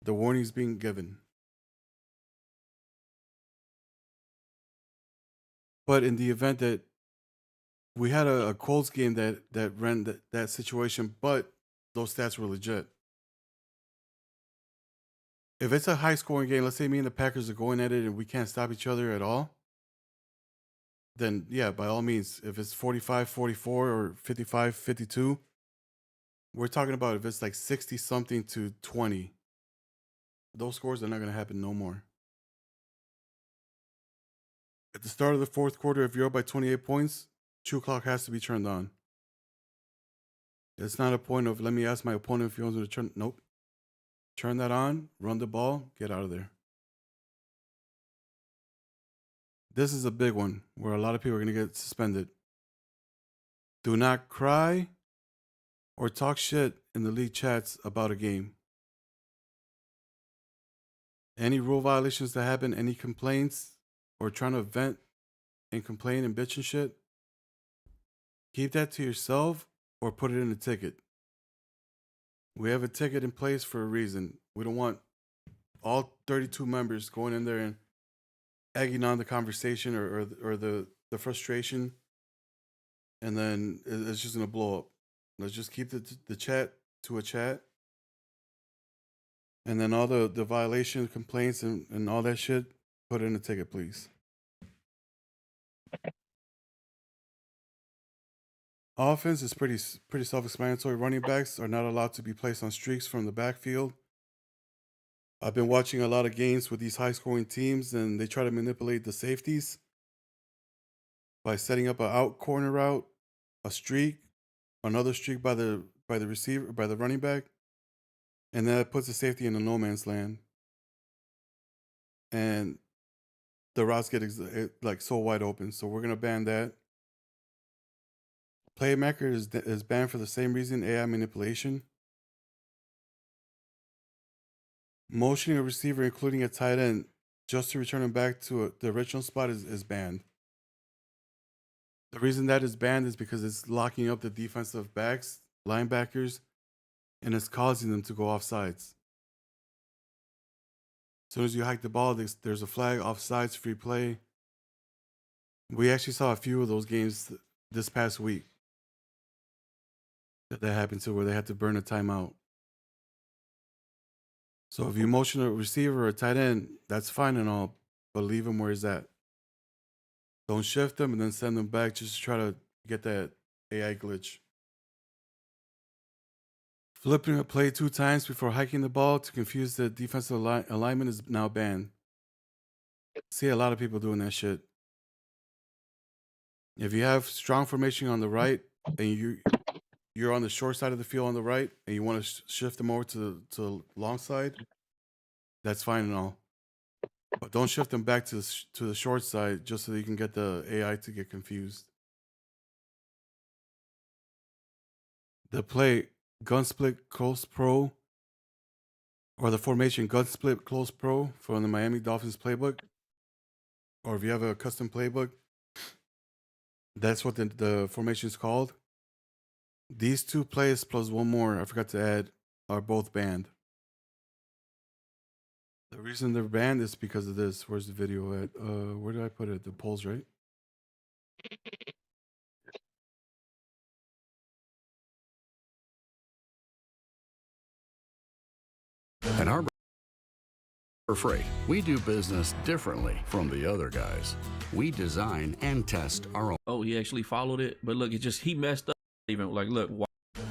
The warning's being given. But in the event that we had a Colts game that ran that situation, but those stats were legit. If it's a high scoring game, let's say me and the Packers are going at it and we can't stop each other at all, then yeah, by all means, if it's 45-44 or 55-52, we're talking about if it's like 60-something to 20, those scores are not going to happen no more. At the start of the fourth quarter, if you're up by 28 points, chew clock has to be turned on. It's not a point of, let me ask my opponent if he wants me to turn. Nope. Turn that on, run the ball, get out of there. This is a big one where a lot of people are going to get suspended. Do not cry or talk shit in the league chats about a game. Any rule violations that happen, any complaints, or trying to vent and complain and bitch and shit, keep that to yourself or put it in a ticket. We have a ticket in place for a reason. We don't want all 32 members going in there and egging on the conversation or the frustration, and then it's just going to blow up. Let's just keep the chat to a chat. And then all the violation complaints and all that shit, put it in a ticket, please. Offense is pretty self-explanatory. Running backs are not allowed to be placed on streaks from the backfield. I've been watching a lot of games with these high-scoring teams, and they try to manipulate the safeties by setting up an out corner route, a streak, another streak by the receiver, by the running back, and that puts the safety in a no man's land. And the routes get like so wide open. So we're gonna ban that. Playmaker is banned for the same reason, AI manipulation. Motioning a receiver, including a tight end, just to return him back to the original spot is banned. The reason that is banned is because it's locking up the defensive backs, linebackers, and it's causing them to go off sides. As soon as you hike the ball, there's a flag, offsides, free play. We actually saw a few of those games this past week that happened to, where they had to burn a timeout. So if you motion a receiver or a tight end, that's fine and all, but leave him where he's at. Don't shift them and then send them back just to try to get that AI glitch. Flipping a play 2 times before hiking the ball to confuse the defensive alignment is now banned. See a lot of people doing that shit. If you have strong formation on the right and you're on the short side of the field on the right and you want to shift them over to the long side, that's fine and all. But don't shift them back to the short side just so that you can get the AI to get confused. The play gun split close pro, or the formation gun split close pro from the Miami Dolphins playbook, or if you have a custom playbook, that's what the formation is called. These 2 plays plus one more I forgot to add are both banned. The reason they're banned is because of this. Where's the video at? Where did I put it? The polls, right? At Harbor Freight, we do business differently from the other guys. We design and test our own. Oh, he actually followed it, but look, he messed up. Even like, look.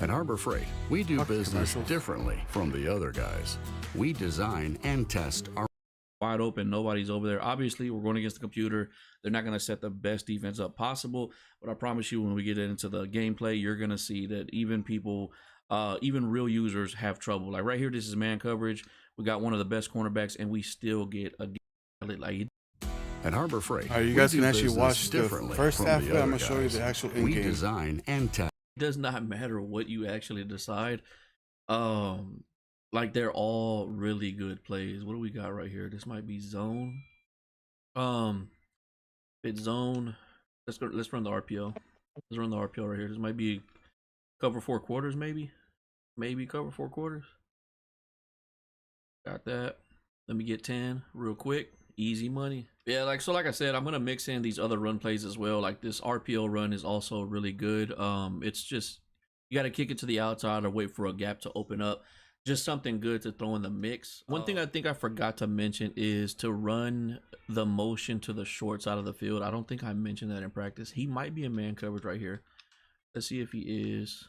At Harbor Freight, we do business differently from the other guys. We design and test our wide open. Nobody's over there. Obviously, we're going against the computer. They're not going to set the best defense up possible. But I promise you, when we get into the gameplay, you're going to see that even people, even real users have trouble. Like right here, this is man coverage. We got one of the best cornerbacks, and we still get a like. At Harbor Freight, you guys can actually watch the first half of it. I'm going to show you the actual in-game. We design and test. It does not matter what you actually decide. Like they're all really good plays. What do we got right here? This might be zone. It's zone. Let's run the RPO. Let's run the RPO right here. This might be cover 4 quarters, maybe cover 4 quarters. Got that. Let me get 10 real quick. Easy money. Yeah, like I said, I'm gonna mix in these other run plays as well. Like this RPO run is also really good. It's just you got to kick it to the outside or wait for a gap to open up. Just something good to throw in the mix. One thing I think I forgot to mention is to run the motion to the short side of the field. I don't think I mentioned that in practice. He might be in man coverage right here. Let's see if he is.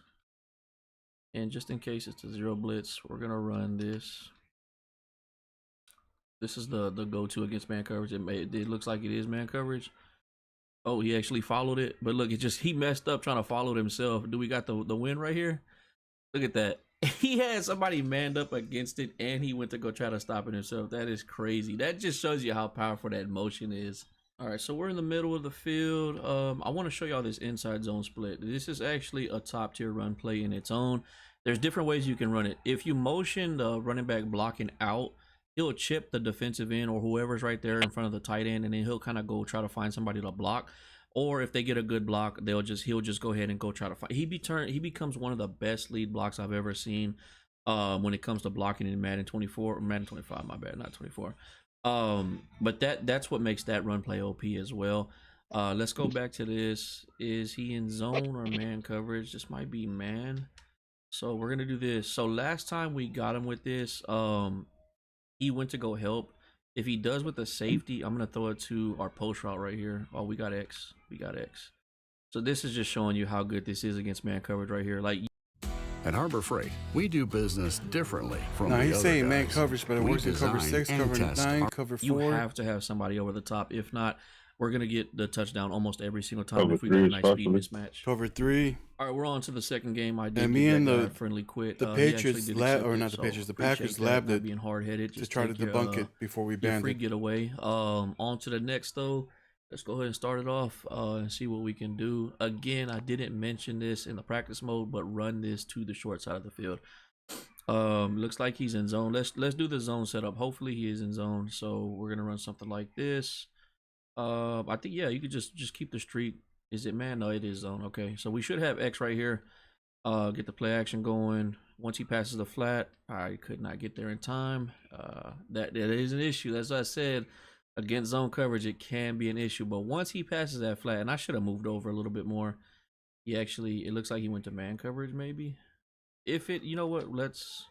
And just in case it's a 0 blitz, we're gonna run this. This is the go-to against man coverage. It looks like it is man coverage. Oh, he actually followed it. But look, he messed up trying to follow it himself. Do we got the win right here? Look at that. He had somebody manned up against it, and he went to go try to stop it himself. That is crazy. That just shows you how powerful that motion is. All right, so we're in the middle of the field. I want to show y'all this inside zone split. This is actually a top-tier run play in its own. There's different ways you can run it. If you motion the running back blocking out, he'll chip the defensive end or whoever's right there in front of the tight end, and then he'll kind of go try to find somebody to block. Or if they get a good block, he'll just go ahead and go try to find. He becomes one of the best lead blocks I've ever seen when it comes to blocking in Madden 24 or Madden 25. My bad, not 24. But that's what makes that run play OP as well. Let's go back to this. Is he in zone or man coverage? This might be man. So we're gonna do this. So last time we got him with this, he went to go help. If he does with the safety, I'm gonna throw it to our post route right here. Oh, we got X. We got X. So this is just showing you how good this is against man coverage right here. Like at Harbor Freight, we do business differently from the other guys. He's saying man coverage, but it works in cover 6, cover 9, cover 4. You have to have somebody over the top. If not, we're gonna get the touchdown almost every single time if we got a nice speed mismatch. Cover 3. All right, we're on to the second game. I did and me and the friendly quit. The Patriots the Packers labbed it being hard-headed. Just try to debunk it before we banned free it. Getaway. On to the next though. Let's go ahead and start it off and see what we can do. Again, I didn't mention this in the practice mode, but run this to the short side of the field. Looks like he's in zone. Let's do the zone setup. Hopefully he is in zone. So we're gonna run something like this. I think you could just keep the streak. Is it man? No, it is zone. Okay, so we should have X right here. Get the play action going. Once he passes the flat, I could not get there in time. That is an issue. As I said, against zone coverage, it can be an issue. But once he passes that flat, and I should have moved over a little bit more. It looks like he went to man coverage maybe. If it, you know what, let's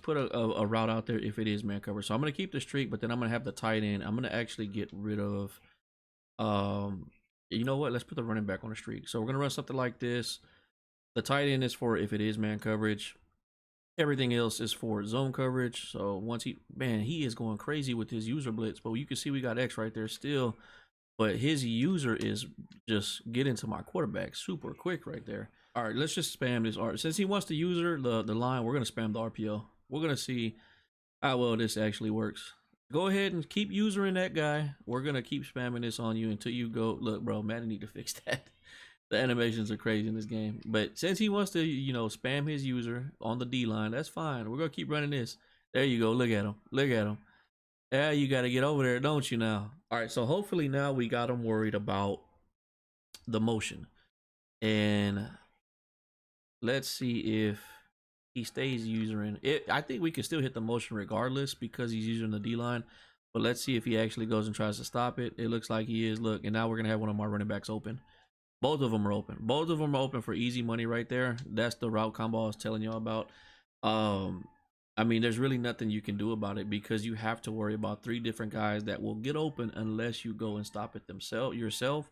put a route out there if it is man coverage. So I'm gonna keep the streak, but then I'm gonna have the tight end. I'm gonna actually get rid of, you know what? Let's put the running back on the streak. So we're gonna run something like this. The tight end is for if it is man coverage. Everything else is for zone coverage. So once he is going crazy with his user blitz, but you can see we got X right there still. But his user is just getting to my quarterback super quick right there. All right, let's just spam this art. Since he wants the user, the line, we're gonna spam the RPO. We're gonna see how well this actually works. Go ahead and keep usering that guy. We're gonna keep spamming this on you until you go. Look, bro, Madden need to fix that. The animations are crazy in this game. But since he wants to, spam his user on the D line, that's fine. We're gonna keep running this. There you go. Look at him. Look at him. Yeah, you got to get over there, don't you now? All right, so hopefully now we got him worried about the motion. And let's see if he stays using it. I think we can still hit the motion regardless because he's using the D-line. But let's see if he actually goes and tries to stop it. It looks like he is. Look, and now we're going to have one of my running backs open. Both of them are open. Both of them are open for easy money right there. That's the route combo I was telling y'all about. I mean, there's really nothing you can do about it because you have to worry about 3 different guys that will get open unless you go and stop it yourself.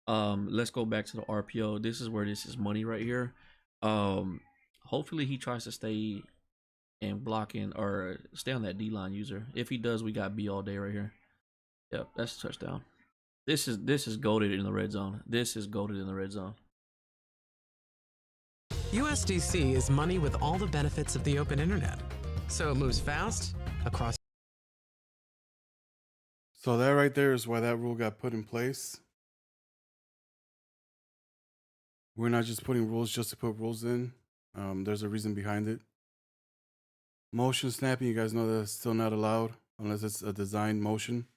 Let's go back to the RPO. This is where this is money right here. Hopefully he tries to stay and blocking or stay on that D line user. If he does, we got B all day right here. Yep, that's a touchdown. This is goated in the red zone. This is goated in the red zone. USDC is money with all the benefits of the open internet. So it moves fast across. So that right there is why that rule got put in place. We're not just putting rules just to put rules in. There's a reason behind it. Motion snapping, you guys know that's still not allowed unless it's a designed motion.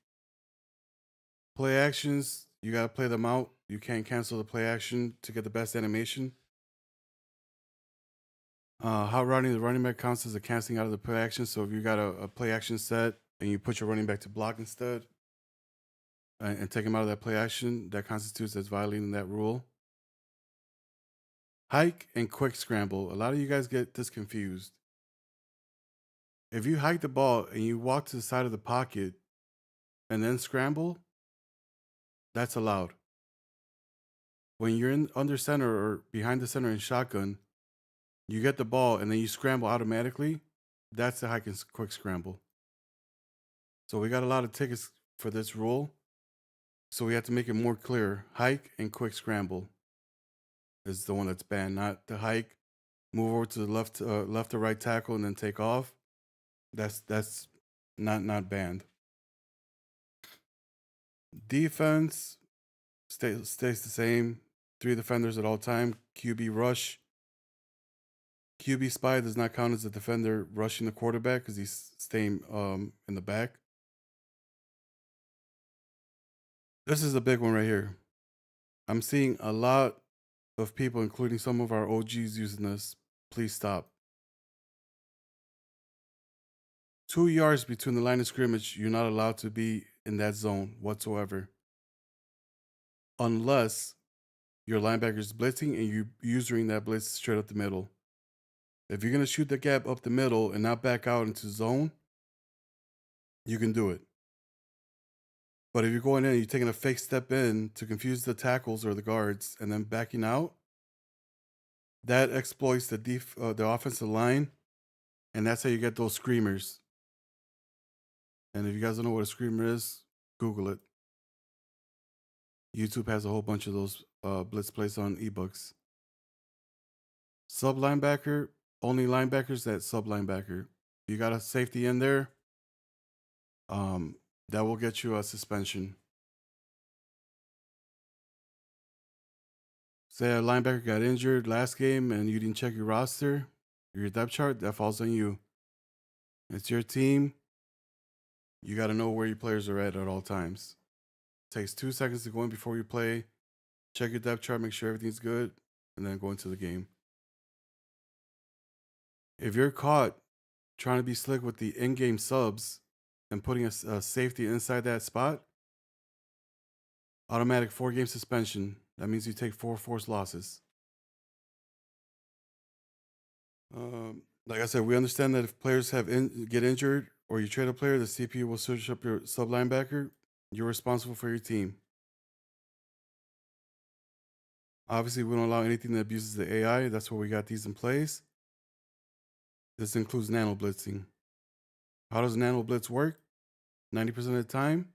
Play actions, you got to play them out. You can't cancel the play action to get the best animation. Hot routing, the running back counts as a canceling out of the play action. So if you got a play action set and you put your running back to block instead and take him out of that play action, that constitutes as violating that rule. Hike and quick scramble. A lot of you guys get this confused. If you hike the ball and you walk to the side of the pocket and then scramble, that's allowed. When you're in under center or behind the center in shotgun, you get the ball and then you scramble automatically. That's the hike and quick scramble. So we got a lot of tickets for this rule. So we have to make it more clear. Hike and quick scramble is the one that's banned, not the hike, move over to the left or right tackle and then take off. That's not banned. Defense stays the same. 3 defenders at all time. QB rush. QB spy does not count as a defender rushing the quarterback because he's staying in the back. This is a big one right here. I'm seeing a lot of people, including some of our OGs, using this. Please stop. 2 yards between the line of scrimmage, you're not allowed to be in that zone whatsoever. Unless your linebacker is blitzing and you're using that blitz straight up the middle. If you're going to shoot the gap up the middle and not back out into zone, you can do it. But if you're going in and you're taking a fake step in to confuse the tackles or the guards and then backing out, that exploits the offensive line, and that's how you get those screamers. And if you guys don't know what a screamer is, Google it. YouTube has a whole bunch of those blitz plays on ebooks. Sub linebacker, only linebackers that sub linebacker. You got a safety in there, that will get you a suspension. Say a linebacker got injured last game and you didn't check your roster, your depth chart, that falls on you. It's your team. You got to know where your players are at all times. It takes 2 seconds to go in before you play. Check your depth chart, make sure everything's good, and then go into the game. If you're caught trying to be slick with the in-game subs and putting a safety inside that spot, automatic 4-game suspension. That means you take 4 forced losses. Like I said, we understand that if players get injured or you trade a player, the CPU will search up your sub linebacker. You're responsible for your team. Obviously, we don't allow anything that abuses the AI. That's why we got these in place. This includes nano blitzing. How does nano blitz work? 90% of the time,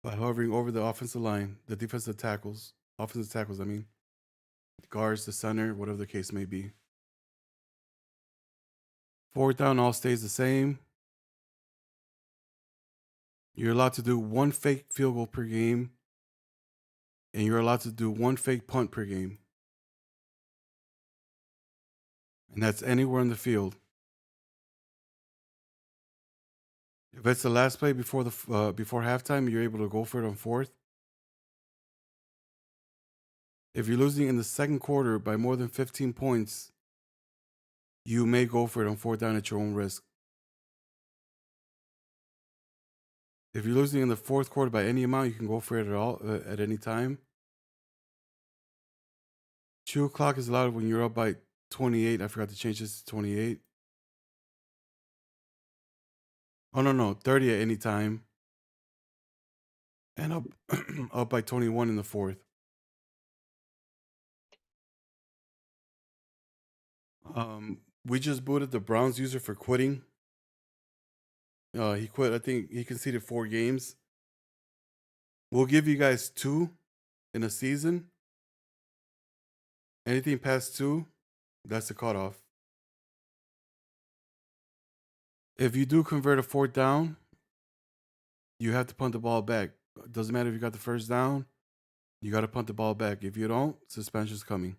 by hovering over the offensive line, the offensive tackles, I mean, the guards, the center, whatever the case may be. 4th down all stays the same. You're allowed to do 1 fake field goal per game, and you're allowed to do 1 fake punt per game. And that's anywhere in the field. If it's the last play before halftime, you're able to go for it on 4th. If you're losing in the second quarter by more than 15 points, you may go for it on 4th down at your own risk. If you're losing in the 4th quarter by any amount, you can go for it at all at any time. 2 o'clock is allowed when you're up by 28. I forgot to change this to 28. Oh, no, 30 at any time. And up by 21 in the 4th. We just booted the Browns user for quitting. He quit. I think he conceded 4 games. We'll give you guys 2 in a season. Anything past 2, that's the cutoff. If you do convert a 4th down, you have to punt the ball back. Doesn't matter if you got the first down, you got to punt the ball back. If you don't, suspension's coming.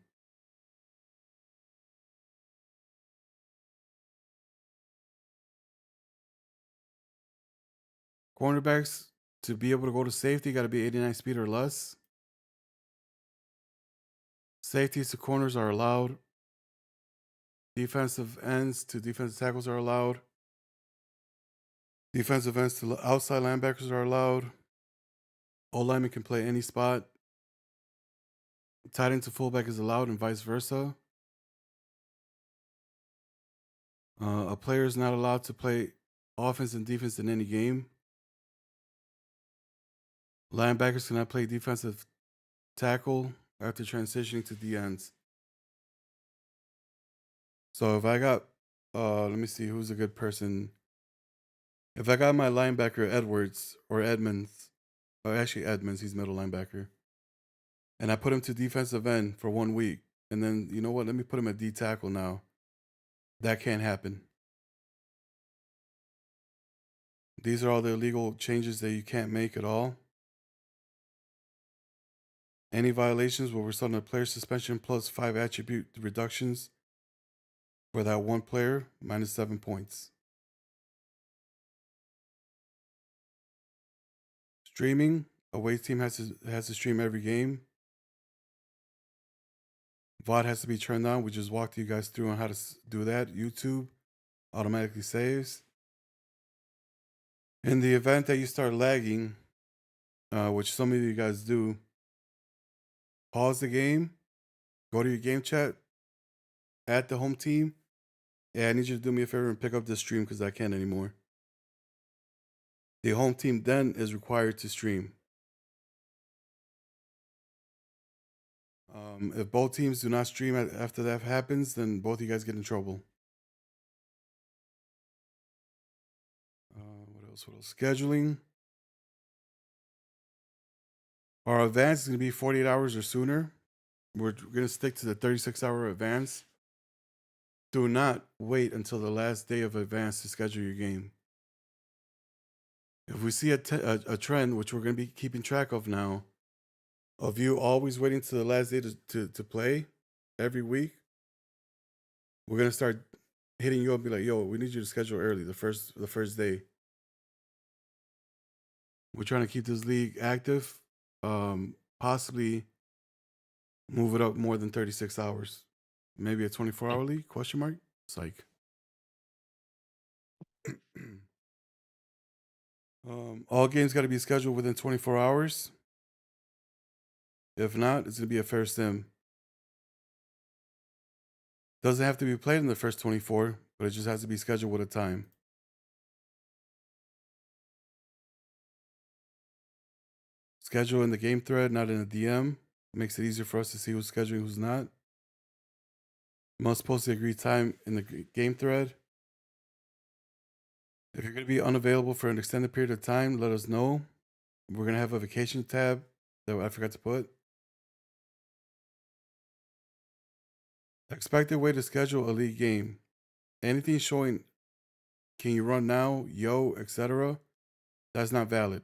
Cornerbacks, to be able to go to safety, got to be 89 speed or less. Safeties to corners are allowed. Defensive ends to defensive tackles are allowed. Defensive ends to outside linebackers are allowed. O-lineman can play any spot. Tight end to fullback is allowed and vice versa. A player is not allowed to play offense and defense in any game. Linebackers cannot play defensive tackle after transitioning to the ends. So if I got, let me see who's a good person. If I got my linebacker Edwards or Edmonds, or actually Edmonds, he's middle linebacker, and I put him to defensive end for 1 week, and then, you know what, let me put him at D tackle now. That can't happen. These are all the illegal changes that you can't make at all. Any violations will result in a player suspension plus 5 attribute reductions for that one player, minus 7 points. Streaming, away team has to stream every game. VOD has to be turned on. We just walked you guys through on how to do that. YouTube automatically saves. In the event that you start lagging, which some of you guys do, pause the game, go to your game chat, add the home team. Yeah, I need you to do me a favor and pick up this stream because I can't anymore. The home team then is required to stream. If both teams do not stream after that happens, then both of you guys get in trouble. What else? Scheduling. Our advance is going to be 48 hours or sooner. We're going to stick to the 36-hour advance. Do not wait until the last day of advance to schedule your game. If we see a trend, which we're going to be keeping track of now, of you always waiting to the last day to play every week, we're going to start hitting you up and be like, yo, we need you to schedule early, the first day. We're trying to keep this league active, possibly move it up more than 36 hours. Maybe a 24-hour league, question mark? Psych. All games got to be scheduled within 24 hours. If not, it's going to be a fair sim. Doesn't have to be played in the first 24, but it just has to be scheduled with a time. Schedule in the game thread, not in a DM. Makes it easier for us to see who's scheduling, who's not. Must post the agreed time in the game thread. If you're going to be unavailable for an extended period of time, let us know. We're going to have a vacation tab that I forgot to put. Expected way to schedule a league game. Anything showing can you run now, yo, etc., that's not valid.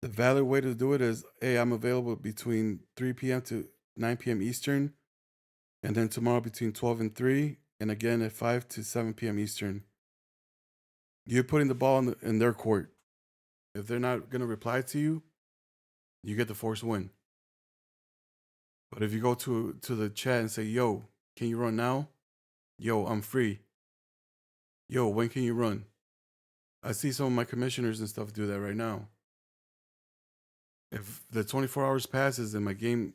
The valid way to do it is, hey, I'm available between 3 p.m. to 9 p.m. Eastern, and then tomorrow between 12 and 3, and again at 5 to 7 p.m. Eastern. You're putting the ball in their court. If they're not going to reply to you, you get the forced win. But if you go to the chat and say, yo, can you run now? Yo, I'm free. Yo, when can you run? I see some of my commissioners and stuff do that right now. If the 24 hours passes and my game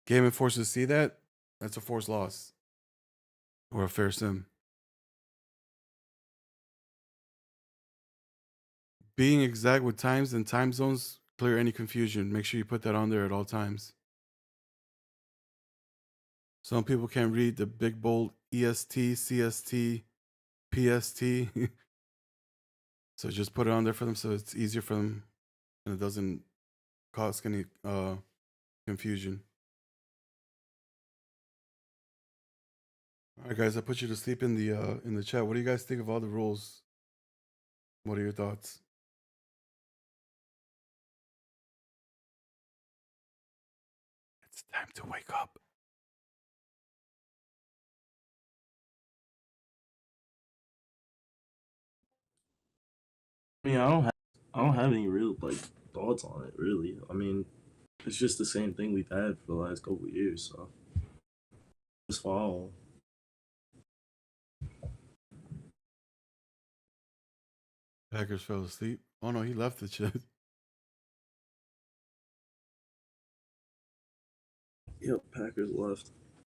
enforcers see that, that's a forced loss or a fair sim. Being exact with times and time zones, clear any confusion. Make sure you put that on there at all times. Some people can't read the big bold EST, CST, PST. So just put it on there for them so it's easier for them and it doesn't cause any confusion. All right, guys, I put you to sleep in the chat. What do you guys think of all the rules? What are your thoughts? It's time to wake up. I mean, I don't have any real like thoughts on it really. I mean, it's just the same thing we've had for the last couple of years, so just follow. Packers fell asleep. Oh no, he left the chat. Yep, Packers left.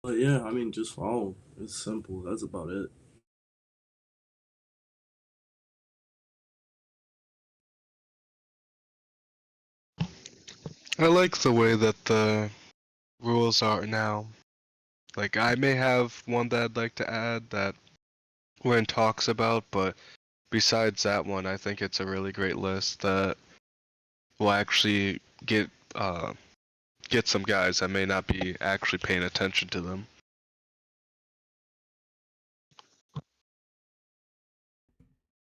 But yeah, I mean, just follow. It's simple. That's about it. I like the way that the rules are now. Like, I may have one that I'd like to add that we're in talks about, but besides that one, I think it's a really great list that will actually get some guys that may not be actually paying attention to them.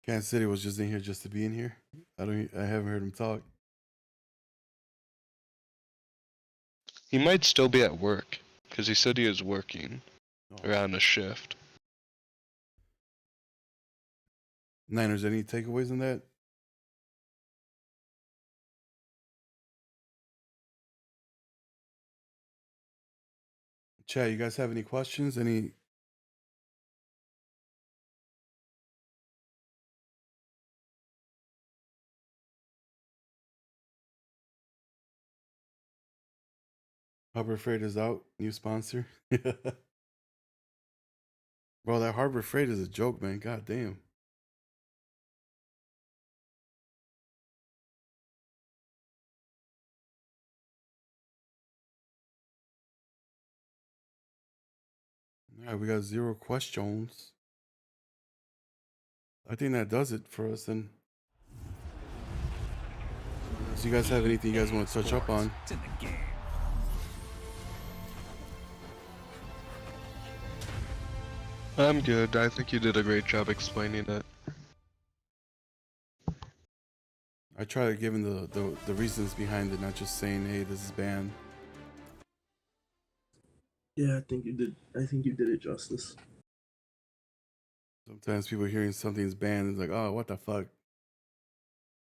Kansas City was just in here just to be in here. I haven't heard him talk. He might still be at work, because he said he was working Oh. around a shift. Niners, any takeaways on that? Chat, you guys have any questions? Any? Harbor Freight is out. New sponsor. Bro, that Harbor Freight is a joke, man. God damn. All right, we got 0 questions. I think that does it for us then. So you guys have anything you guys want to touch up on? It's in the game. I'm good. I think you did a great job explaining it. I try to give him the reasons behind it, not just saying, hey, this is banned. Yeah, I think you did. I think you did it justice. Sometimes people hearing something's banned is like, oh, what the fuck?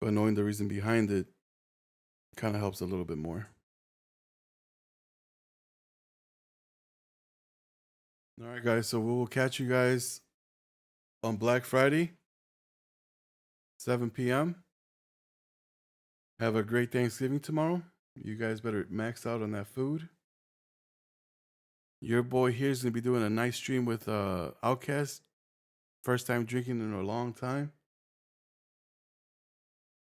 But knowing the reason behind it kind of helps a little bit more. All right, guys. So we will catch you guys on Black Friday, 7 p.m. Have a great Thanksgiving tomorrow. You guys better max out on that food. Your boy here is going to be doing a nice stream with OUTLAWZ. First time drinking in a long time.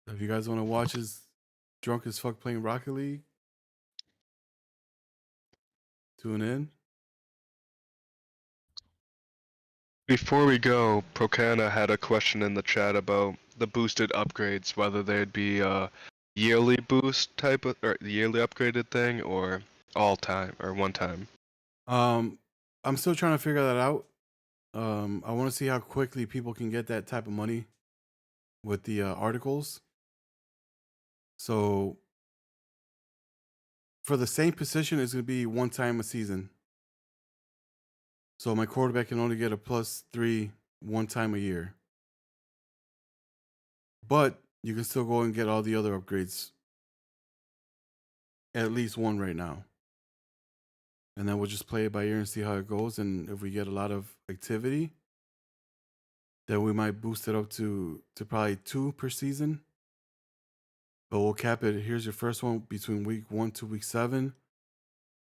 If you guys want to watch us drunk as fuck playing Rocket League, tune in. Before we go, Procana had a question in the chat about the boosted upgrades, whether they'd be a yearly boost type of, or yearly upgraded thing, or all time, or one time. I'm still trying to figure that out. I want to see how quickly people can get that type of money with the articles. So for the same position, it's going to be one time a season. So my quarterback can only get a +3 one time a year. But you can still go and get all the other upgrades. At least one right now. And then we'll just play it by ear and see how it goes. And if we get a lot of activity, then we might boost it up to probably 2 per season. But we'll cap it. Here's your first one between week 1 to week 7.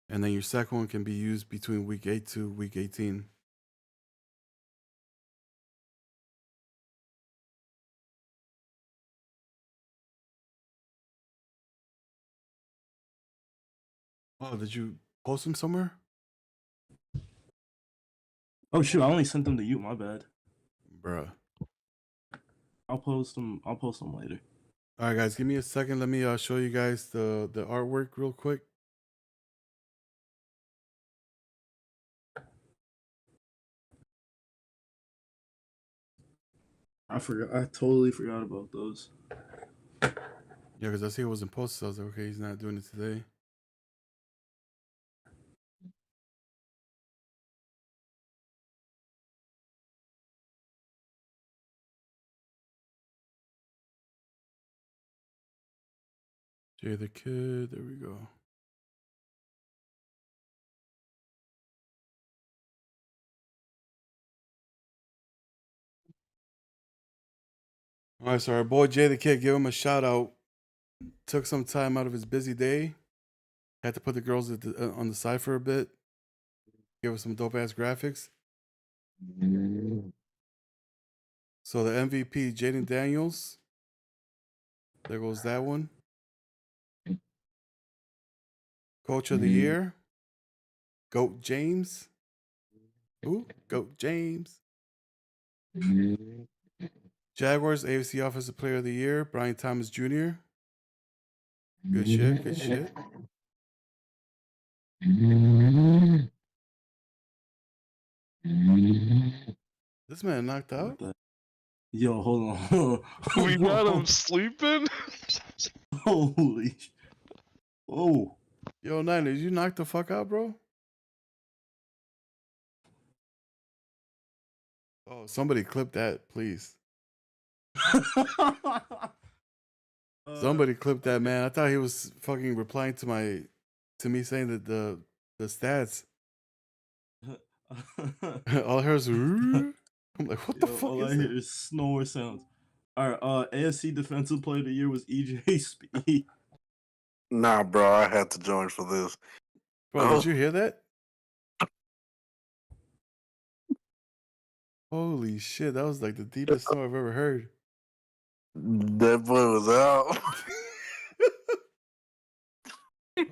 And then your second one can be used between week 8 to week 18. Oh, did you post them somewhere? Oh shoot, I only sent them to you. My bad. Bruh. I'll post them later. All right, guys, give me a second. Let me show you guys the artwork real quick. I totally forgot about those. Yeah, because I see it wasn't posted. So I was like, okay, he's not doing it today. Jay the Kid. There we go. All right, so our boy Jay the Kid, give him a shout out. Took some time out of his busy day. Had to put the girls on the side for a bit. Give us some dope ass graphics. So the MVP, Jaden Daniels. There goes that one. Coach of the Year, Goat James. Ooh, Goat James. Jaguars AFC Offensive Player of the Year, Brian Thomas Jr. Good shit, good shit. This man knocked out? Yo, hold on. We got him sleeping? Holy. Oh. Yo, Nine, did you knock the fuck out, bro? Oh, somebody clip that, please. Somebody clip that, man. I thought he was fucking replying to me saying that the stats. All I heard was, I'm like, what the fuck all is I that? hear is snore sounds. All right, AFC Defensive Player of the Year was EJ Speed. Nah, bro, I had to join for this. Bro, did you hear that? Holy shit, that was like the deepest snore I've ever heard. That boy was out.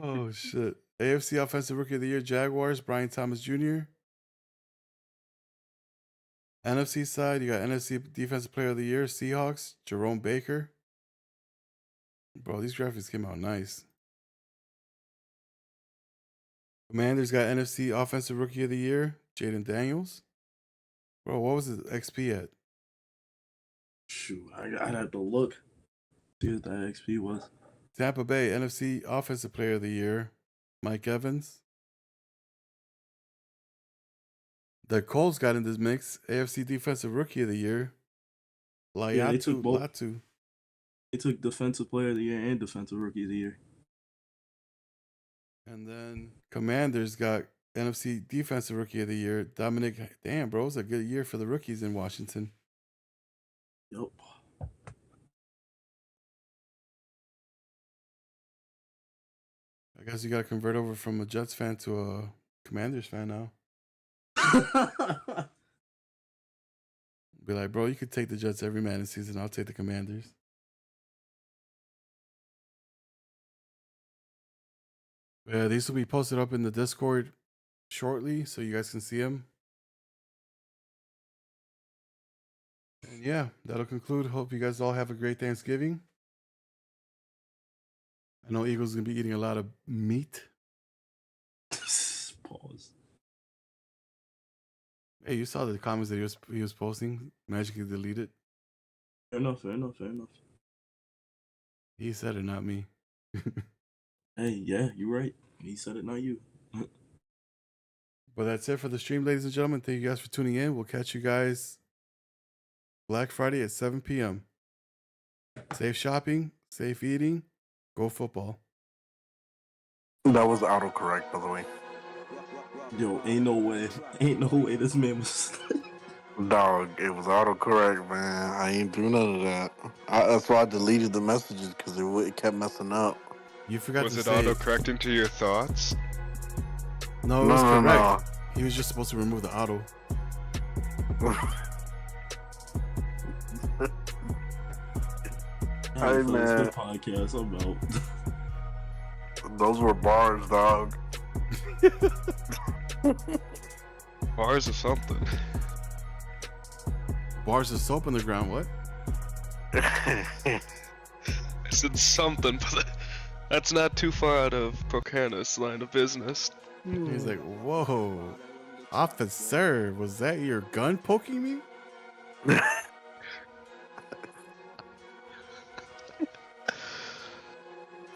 Oh shit. AFC Offensive Rookie of the Year, Jaguars, Brian Thomas Jr. NFC side, you got NFC Defensive Player of the Year, Seahawks, Jerome Baker. Bro, these graphics came out nice. Commanders got NFC Offensive Rookie of the Year, Jaden Daniels. Bro, what was his XP at? Shoot, I'd have to look. See what that XP was. Tampa Bay NFC Offensive Player of the Year, Mike Evans. The Colts got in this mix, AFC Defensive Rookie of the Year, Latu. They took Defensive Player of the Year and Defensive Rookie of the Year. And then Commanders got NFC Defensive Rookie of the Year, Dominic. Damn, bro, it was a good year for the rookies in Washington. Yep. I guess you got to convert over from a Jets fan to a Commanders fan now. Be like, bro, you could take the Jets every man in season. I'll take the Commanders. Yeah, these will be posted up in the Discord shortly, so you guys can see them. And yeah, that'll conclude. Hope you guys all have a great Thanksgiving. I know Eagle's gonna be eating a lot of meat. Pause. Hey, you saw the comments that he was posting. Magically deleted. Fair enough. He said it, not me. Hey, yeah, you're right. He said it, not you. But that's it for the stream, ladies and gentlemen. Thank you guys for tuning in. We'll catch you guys Black Friday at 7 p.m. Safe shopping, safe eating, go football. That was autocorrect, by the way. Yo, ain't no way this man was. Dog, it was autocorrect, man. I ain't do none of that. That's why I deleted the messages, because it kept messing up. You forgot Was to it say... auto-correcting to your thoughts? No, it was correct. He was just supposed to remove the auto. Hey, man. Podcast, I'm out. Those were bars, dog. Bars or something. Bars of soap in the ground. What? I said something, but that's not too far out of Procana's line of business. He's like, whoa, officer, was that your gun poking me?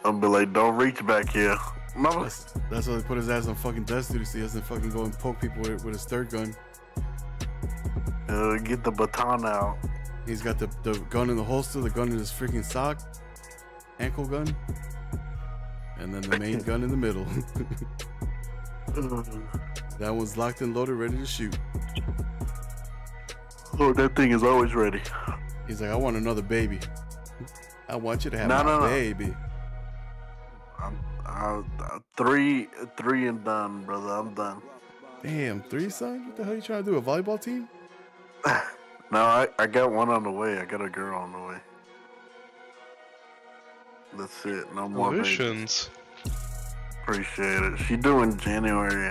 I'll be like, don't reach back here. Mama. That's why they put his ass on fucking death duty so he doesn't fucking go and poke people with his third gun. Get the baton out. He's got the gun in the holster, the gun in his freaking sock, ankle gun, and then the main gun in the middle. That one's locked and loaded, ready to shoot. Oh, that thing is always ready. He's like, I want another baby. I want you to have my baby. Three and done, brother. I'm done. Damn, 3, son? What the hell are you trying to do? A volleyball team? No, I got one on the way. I got a girl on the way. That's it. No more babies. Congratulations. Appreciate it. She due in January.